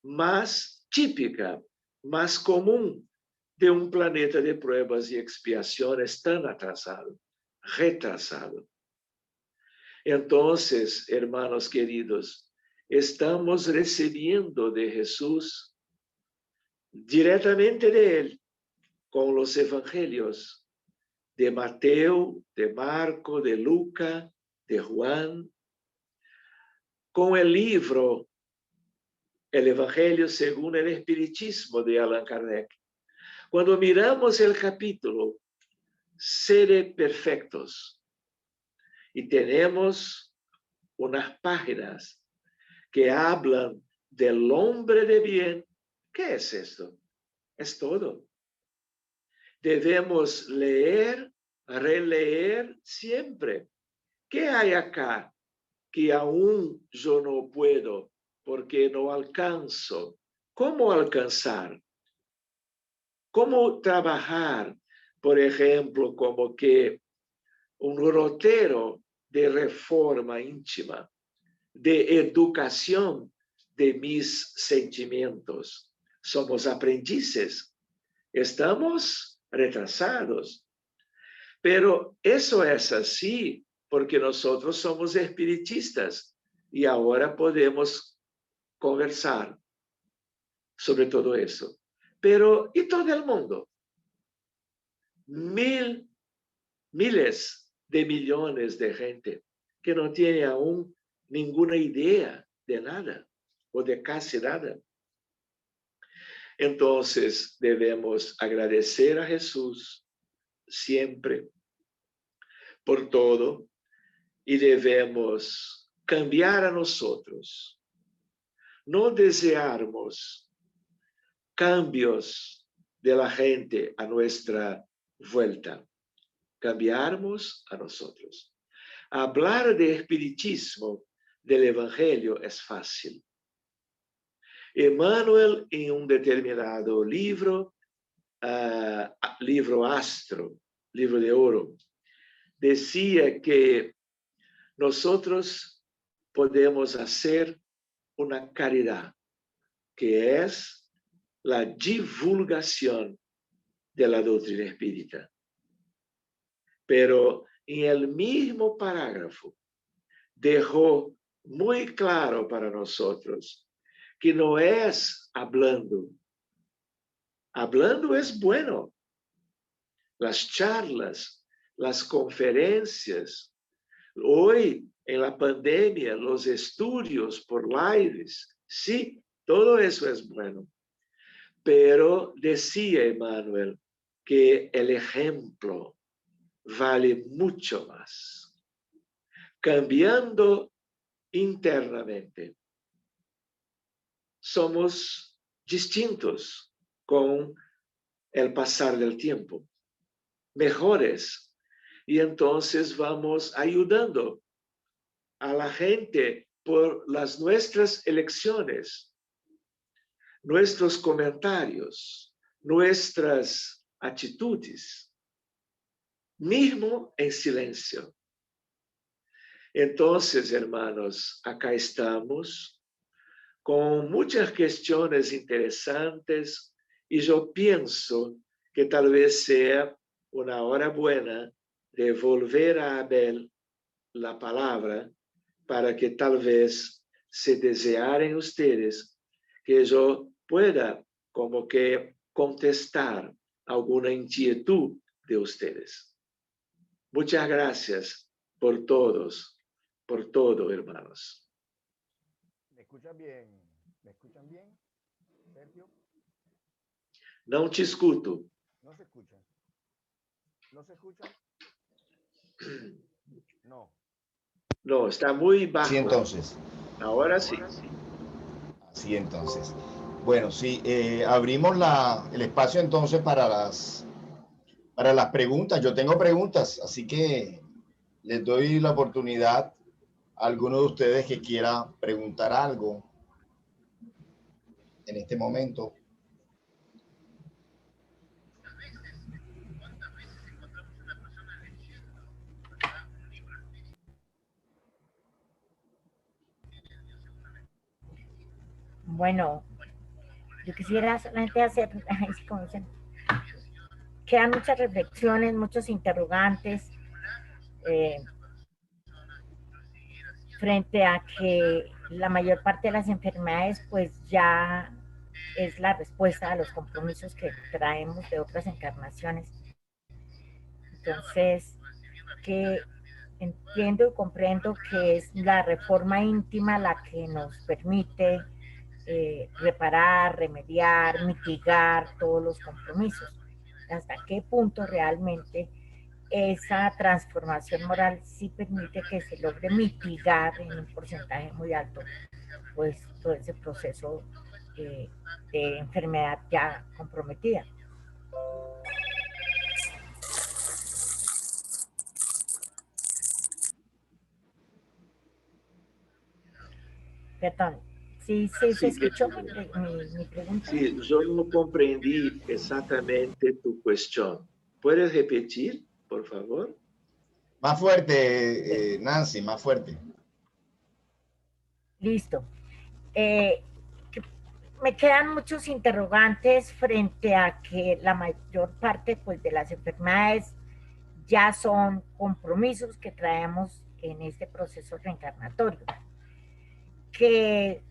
más típica, más común de un planeta de pruebas y expiaciones tan atrasado, retrasado. Entonces, hermanos queridos, estamos recibiendo de Jesús, directamente de Él, con los evangelios de Mateo, de Marco, de Lucas, de Juan, con el libro El Evangelio según el Espiritismo de Allan Kardec. Cuando miramos el capítulo, Seres Perfectos, y tenemos unas páginas que hablan del hombre de bien, ¿qué es esto? Es todo. Debemos leer, releer siempre. ¿Qué hay acá que aún yo no puedo porque no alcanzo? ¿Cómo alcanzar? ¿Cómo trabajar? Por ejemplo, como que un rotero de reforma íntima, de educación de mis sentimientos. Somos aprendices, estamos retrasados, pero eso es así porque nosotros somos espiritistas y ahora podemos conversar sobre todo eso. Pero, ¿y todo el mundo? Miles de millones de gente que no tiene aún ninguna idea de nada o de casi nada. Entonces debemos agradecer a Jesús siempre por todo y debemos cambiar a nosotros. No desearmos cambios de la gente a nuestra vuelta. Cambiarmos a nosotros. Hablar de espiritismo, del evangelio, es fácil. Emmanuel, en un determinado libro, libro Astro, libro de oro, decía que nosotros podemos hacer una caridad, que es la divulgación de la doctrina espírita. Pero en el mismo parágrafo dejó muy claro para nosotros que no es hablando. Hablando es bueno. Las charlas, las conferencias. Hoy en la pandemia, los estudios por lives, sí, todo eso es bueno. Pero decía Emmanuel que el ejemplo vale mucho más. Cambiando internamente, somos distintos con el pasar del tiempo, mejores, y entonces vamos ayudando a la gente por las nuestras elecciones, nuestros comentarios, nuestras actitudes, mismo en silencio. Entonces, hermanos, acá estamos con muchas cuestiones interesantes y yo pienso que tal vez sea una hora buena de volver a Abel la palabra para que tal vez se desearen ustedes que yo pueda como que contestar alguna inquietud de ustedes. Muchas gracias por todos, por todo, hermanos. ¿Me escuchan bien? ¿Me escuchan bien, Sergio? No te escuto. ¿No se escuchan? ¿No se escuchan? No. No, está muy bajo. Sí, entonces. Ahora sí. Sí, entonces. Bueno, sí, abrimos el espacio entonces para las preguntas. Yo tengo preguntas, así que les doy la oportunidad a alguno de ustedes que quiera preguntar algo en este momento. Bueno, yo quisiera solamente hacer, como dicen, quedan muchas reflexiones, muchos interrogantes frente a que la mayor parte de las enfermedades pues ya es la respuesta a los compromisos que traemos de otras encarnaciones. Entonces, que entiendo y comprendo que es la reforma íntima la que nos permite reparar, remediar, mitigar todos los compromisos. ¿Hasta qué punto realmente esa transformación moral sí permite que se logre mitigar en un porcentaje muy alto pues todo ese proceso de enfermedad ya comprometida? Perdón, sí, se Sí, escuchó mi pregunta. sí, yo no comprendí exactamente tu cuestión. ¿Puedes repetir, por favor? Más fuerte, Nancy, más fuerte. Listo. Eh, Me quedan muchos interrogantes frente a que la mayor parte pues, de las enfermedades ya son compromisos que traemos en este proceso reencarnatorio, que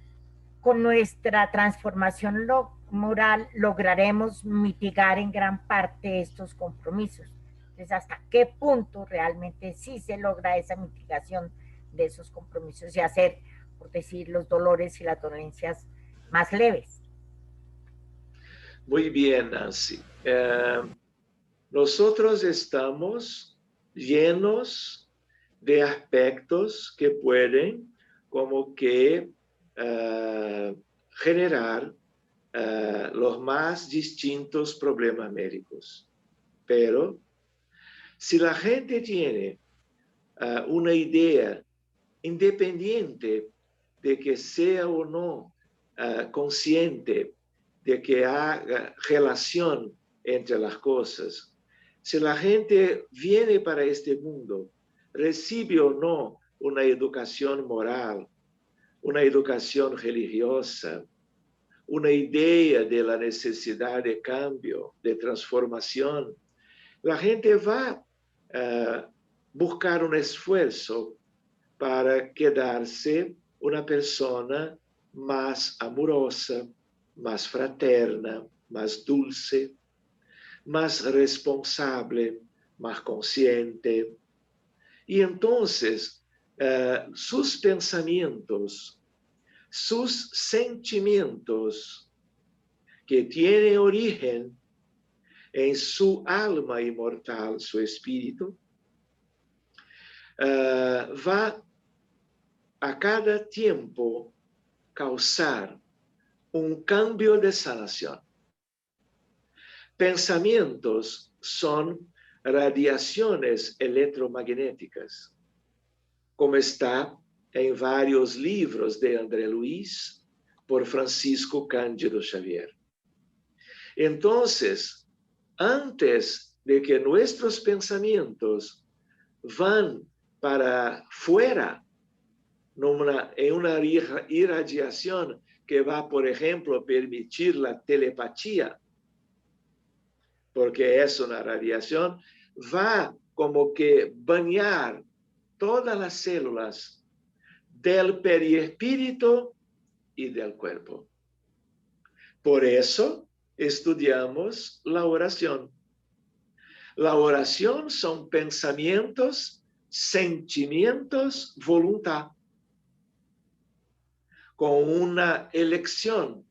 con nuestra transformación moral lograremos mitigar en gran parte estos compromisos. Entonces, ¿hasta qué punto realmente sí se logra esa mitigación de esos compromisos y hacer, por decir, los dolores y las dolencias más leves? Muy bien, Nancy. Nosotros estamos llenos de aspectos que pueden como que generar los más distintos problemas médicos. Pero si la gente tiene una idea independiente de que sea o no consciente de que haga relación entre las cosas, si la gente viene para este mundo, recibe o no una educación moral, una educación religiosa, una idea de la necesidad de cambio, de transformación, la gente va a buscar un esfuerzo para quedarse una persona más amorosa, más fraterna, más dulce, más responsable, más consciente. Y entonces sus pensamientos, sus sentimientos, que tienen origen en su alma inmortal, su espíritu, va a cada tiempo causar un cambio de sanación. Pensamientos son radiaciones electromagnéticas, como está en varios libros de André Luiz por Francisco Cândido Xavier. Entonces, antes de que nuestros pensamientos van para fuera, en una irradiación que va, por ejemplo, permitir la telepatía, porque es una radiación, va como que bañar todas las células del perispíritu y del cuerpo. Por eso estudiamos la oración. La oración son pensamientos, sentimientos, voluntad, con una elección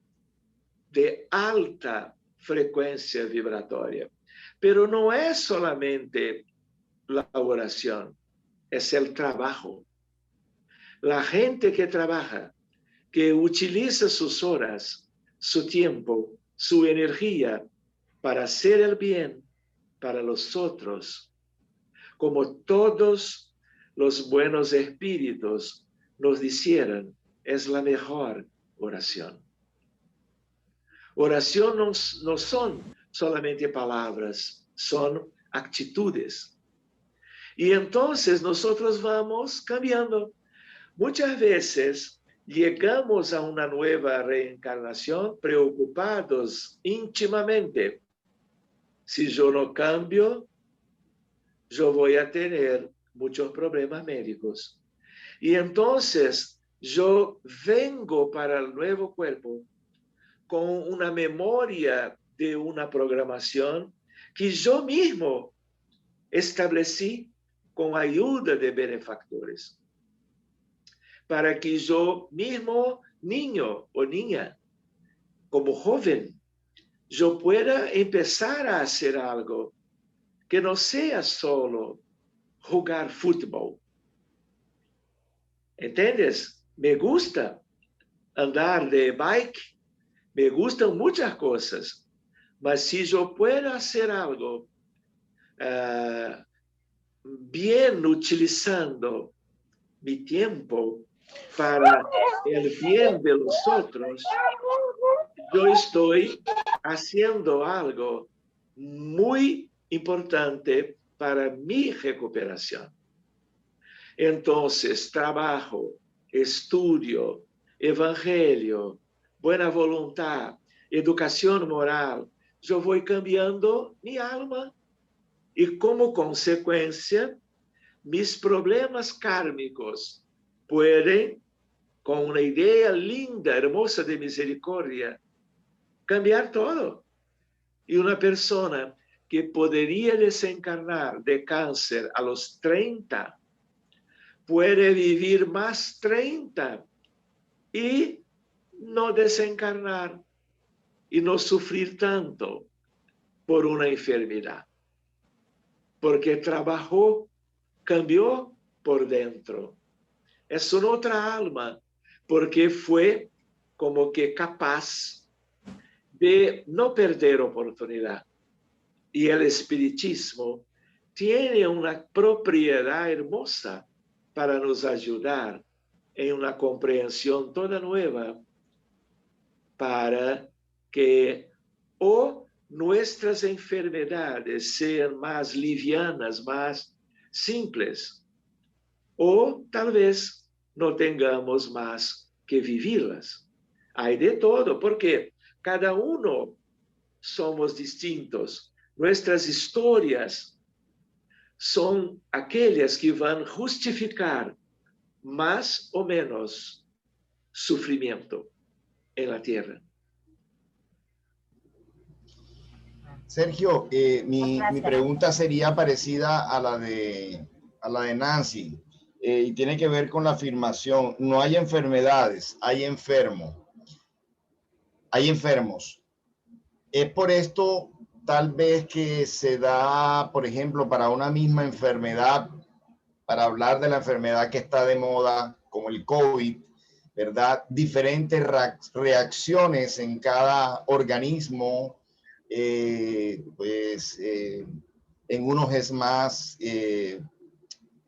de alta frecuencia vibratoria. Pero no es solamente la oración, es el trabajo. La gente que trabaja, que utiliza sus horas, su tiempo, su energía para hacer el bien para los otros, como todos los buenos espíritus nos dijeron, es la mejor oración. Oración no son solamente palabras, son actitudes. Y entonces nosotros vamos cambiando. Muchas veces llegamos a una nueva reencarnación preocupados íntimamente. Si yo no cambio, yo voy a tener muchos problemas médicos. Y entonces yo vengo para el nuevo cuerpo con una memoria de una programación que yo mismo establecí con ayuda de benefactores. Para que yo mismo, niño o niña, como joven, yo pueda empezar a hacer algo que no sea solo jugar fútbol. ¿Entiendes? Me gusta andar de bike, me gustan muchas cosas, mas si yo puedo hacer algo bien utilizando mi tiempo para el bien de los otros, yo estoy haciendo algo muy importante para mi recuperación. Entonces, trabajo, estudio, evangelio, buena voluntad, educación moral, yo voy cambiando mi alma y como consecuencia, mis problemas kármicos pueden, con una idea linda, hermosa de misericordia, cambiar todo. Y una persona que podría desencarnar de cáncer a los 30, puede vivir más 30 y no desencarnar y no sufrir tanto por una enfermedad. Porque trabajó, cambió por dentro. Es una otra alma, porque fue como que capaz de no perder oportunidad. Y el espiritismo tiene una propiedad hermosa para nos ayudar en una comprensión toda nueva para que o nuestras enfermedades sean más livianas, más simples, o tal vez no tengamos más que vivirlas. Hay de todo, porque cada uno somos distintos. Nuestras historias son aquellas que van a justificar más o menos sufrimiento en la tierra. Sergio, mi pregunta sería parecida a la de Nancy. y tiene que ver con la afirmación: no hay enfermedades, hay enfermos. Hay enfermos. Es por esto tal vez que se da, por ejemplo, para una misma enfermedad, para hablar de la enfermedad que está de moda, como el COVID, ¿verdad? Diferentes reacciones en cada organismo, en unos es más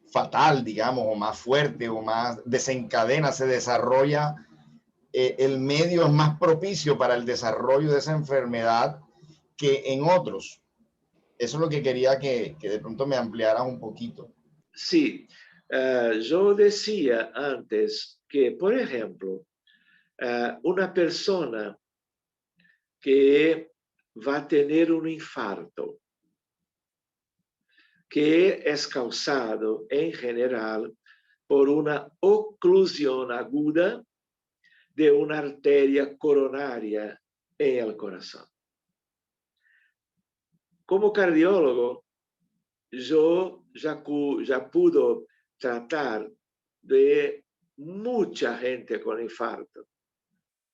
fatal, digamos, o más fuerte, o más desencadena, se desarrolla, el medio es más propicio para el desarrollo de esa enfermedad que en otros. Eso es lo que quería que de pronto me ampliaras un poquito. Sí, yo decía antes que, por ejemplo, una persona que va a tener un infarto, que es causado en general por una oclusión aguda de una arteria coronaria en el corazón. Como cardiólogo, yo ya pude tratar de mucha gente con infarto,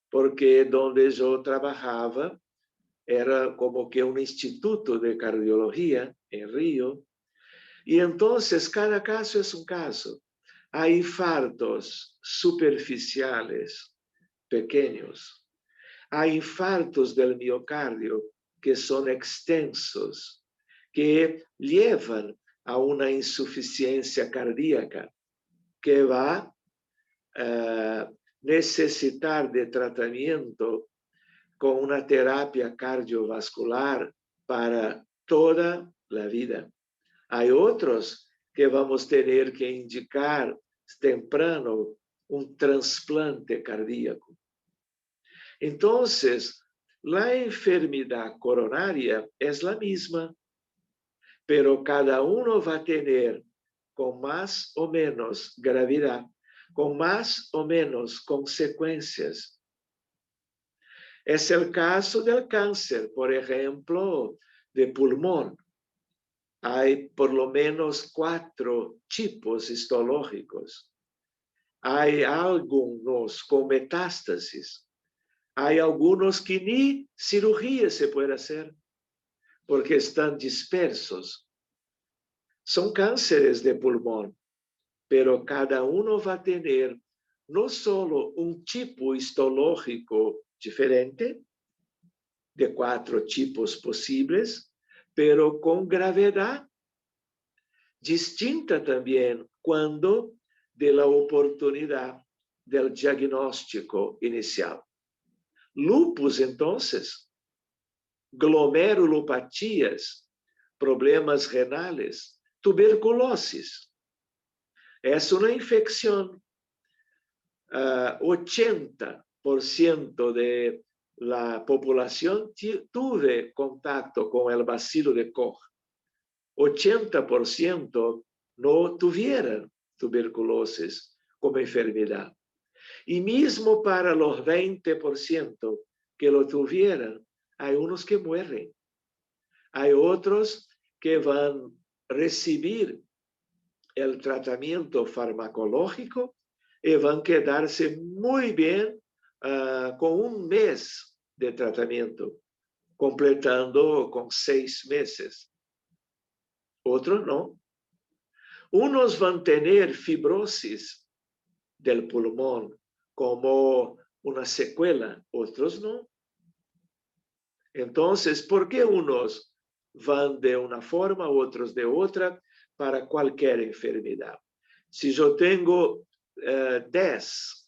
porque donde yo trabajaba era como que un instituto de cardiología en Río, y entonces cada caso es un caso. Hay infartos superficiales, pequeños. Hay infartos del miocardio que son extensos, que llevan a una insuficiencia cardíaca que va a necesitar de tratamiento con una terapia cardiovascular para toda la vida. Hay otros que vamos a tener que indicar temprano un trasplante cardíaco. Entonces, la enfermedad coronaria es la misma, pero cada uno va a tener con más o menos gravedad, con más o menos consecuencias. Es el caso del cáncer, por ejemplo, de pulmón. Hay por lo menos 4 tipos histológicos. Hay algunos con metástasis. Hay algunos que ni cirugía se puede hacer porque están dispersos. Son cánceres de pulmón, pero cada uno va a tener no solo un tipo histológico diferente, de 4 tipos posibles, pero con gravedad distinta también cuando de la oportunidad del diagnóstico inicial. Lupus, entonces, glomerulopatías, problemas renales, tuberculosis. Es una infección. 80% de la población tuve contacto con el bacilo de Koch. 80% no tuvieran tuberculosis como enfermedad. Y mismo para los 20% que lo tuvieran, hay unos que mueren. Hay otros que van a recibir el tratamiento farmacológico y van a quedarse muy bien con un mes de tratamiento, completando con 6 meses. Otros no. Unos van a tener fibrosis del pulmón como una secuela, otros no. Entonces, ¿por qué unos van de una forma, otros de otra, para cualquier enfermedad? Si yo tengo 10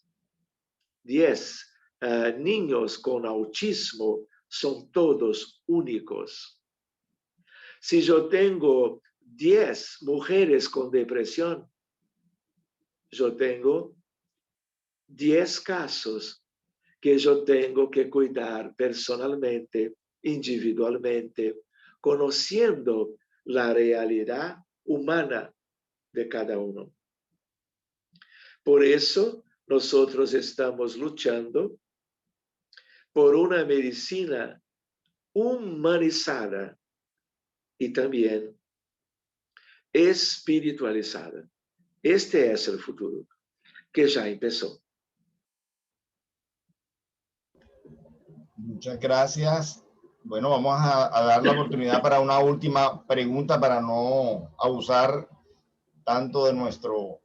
niños con autismo, son todos únicos. Si yo tengo 10 mujeres con depresión, yo tengo 10 casos que yo tengo que cuidar personalmente, individualmente, conociendo la realidad humana de cada uno. Por eso nosotros estamos luchando por una medicina humanizada y también espiritualizada. Este es el futuro, que ya empezó. Muchas gracias. Bueno, vamos a dar la oportunidad para una última pregunta para no abusar tanto de nuestro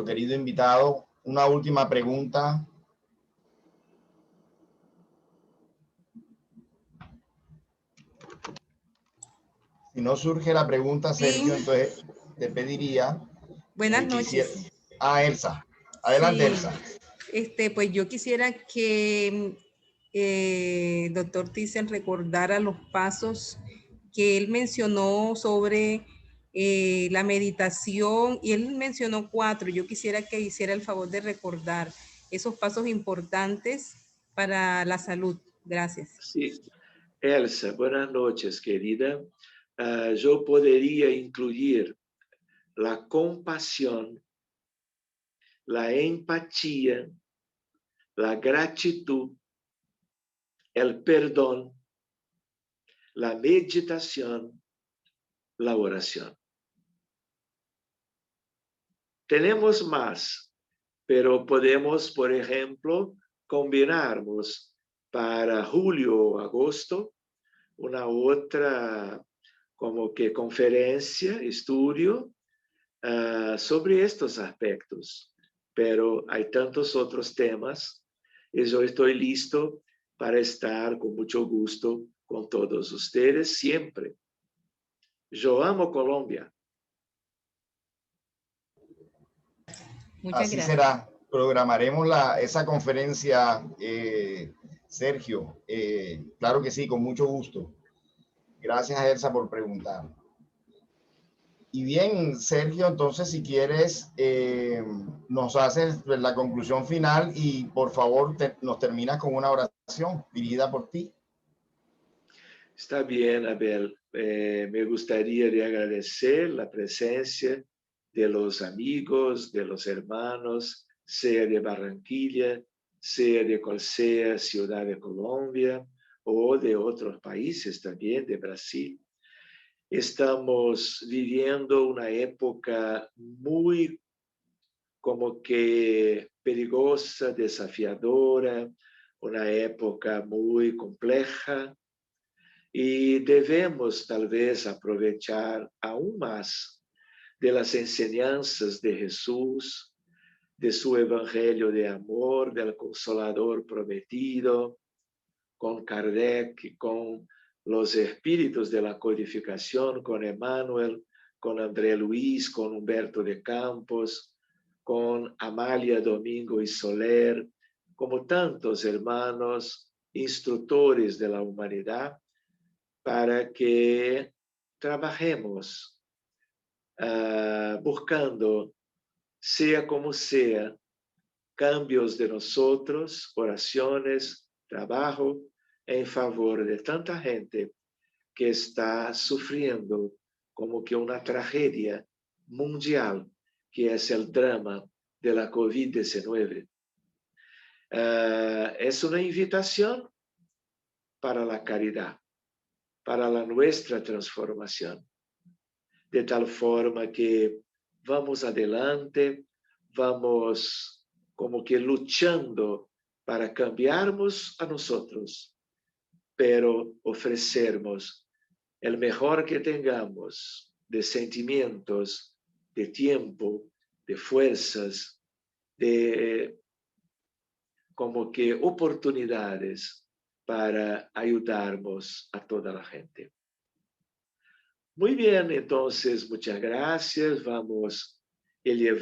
querido invitado. Una última pregunta. Si no surge la pregunta, Sergio, entonces te pediría... Buenas noches. Elsa. Adelante, sí. Elsa. Pues yo quisiera que doctor Thyssen recordara los pasos que él mencionó sobre la meditación, y él mencionó 4. Yo quisiera que hiciera el favor de recordar esos pasos importantes para la salud. Gracias. Sí. Elsa, buenas noches, querida. Yo podría incluir la compasión, la empatía, la gratitud, el perdón, la meditación, la oración. Tenemos más, pero podemos, por ejemplo, combinarnos para julio o agosto una otra como que conferencia, estudio sobre estos aspectos. Pero hay tantos otros temas y yo estoy listo para estar con mucho gusto con todos ustedes siempre. Yo amo Colombia. Muchas Así gracias. será. Programaremos esa conferencia, Sergio. Claro que sí, con mucho gusto. Gracias, Elsa, por preguntar. Y bien, Sergio, entonces, si quieres, nos haces la conclusión final y, por favor, nos terminas con una oración dirigida por ti. Está bien, Abel. Me gustaría de agradecer la presencia de los amigos, de los hermanos, sea de Barranquilla, sea de cual sea ciudad de Colombia o de otros países también, de Brasil. Estamos viviendo una época muy como que peligrosa, desafiadora, una época muy compleja, y debemos tal vez aprovechar aún más de las enseñanzas de Jesús, de su evangelio de amor, del consolador prometido, con Kardec, con los espíritus de la codificación, con Emmanuel, con André Luis, con Humberto de Campos, con Amalia Domingo y Soler, como tantos hermanos instructores de la humanidad, para que trabajemos buscando, sea como sea, cambios de nosotros, oraciones, trabajo en favor de tanta gente que está sufriendo como que una tragedia mundial, que es el drama de la COVID-19. Es una invitación para la caridad, para la nuestra transformación, de tal forma que vamos adelante, vamos como que luchando para cambiarnos a nosotros, pero ofrecernos el mejor que tengamos de sentimientos, de tiempo, de fuerzas, de como que oportunidades para ayudarnos a toda la gente. Muy bien, entonces, muchas gracias. Vamos elevando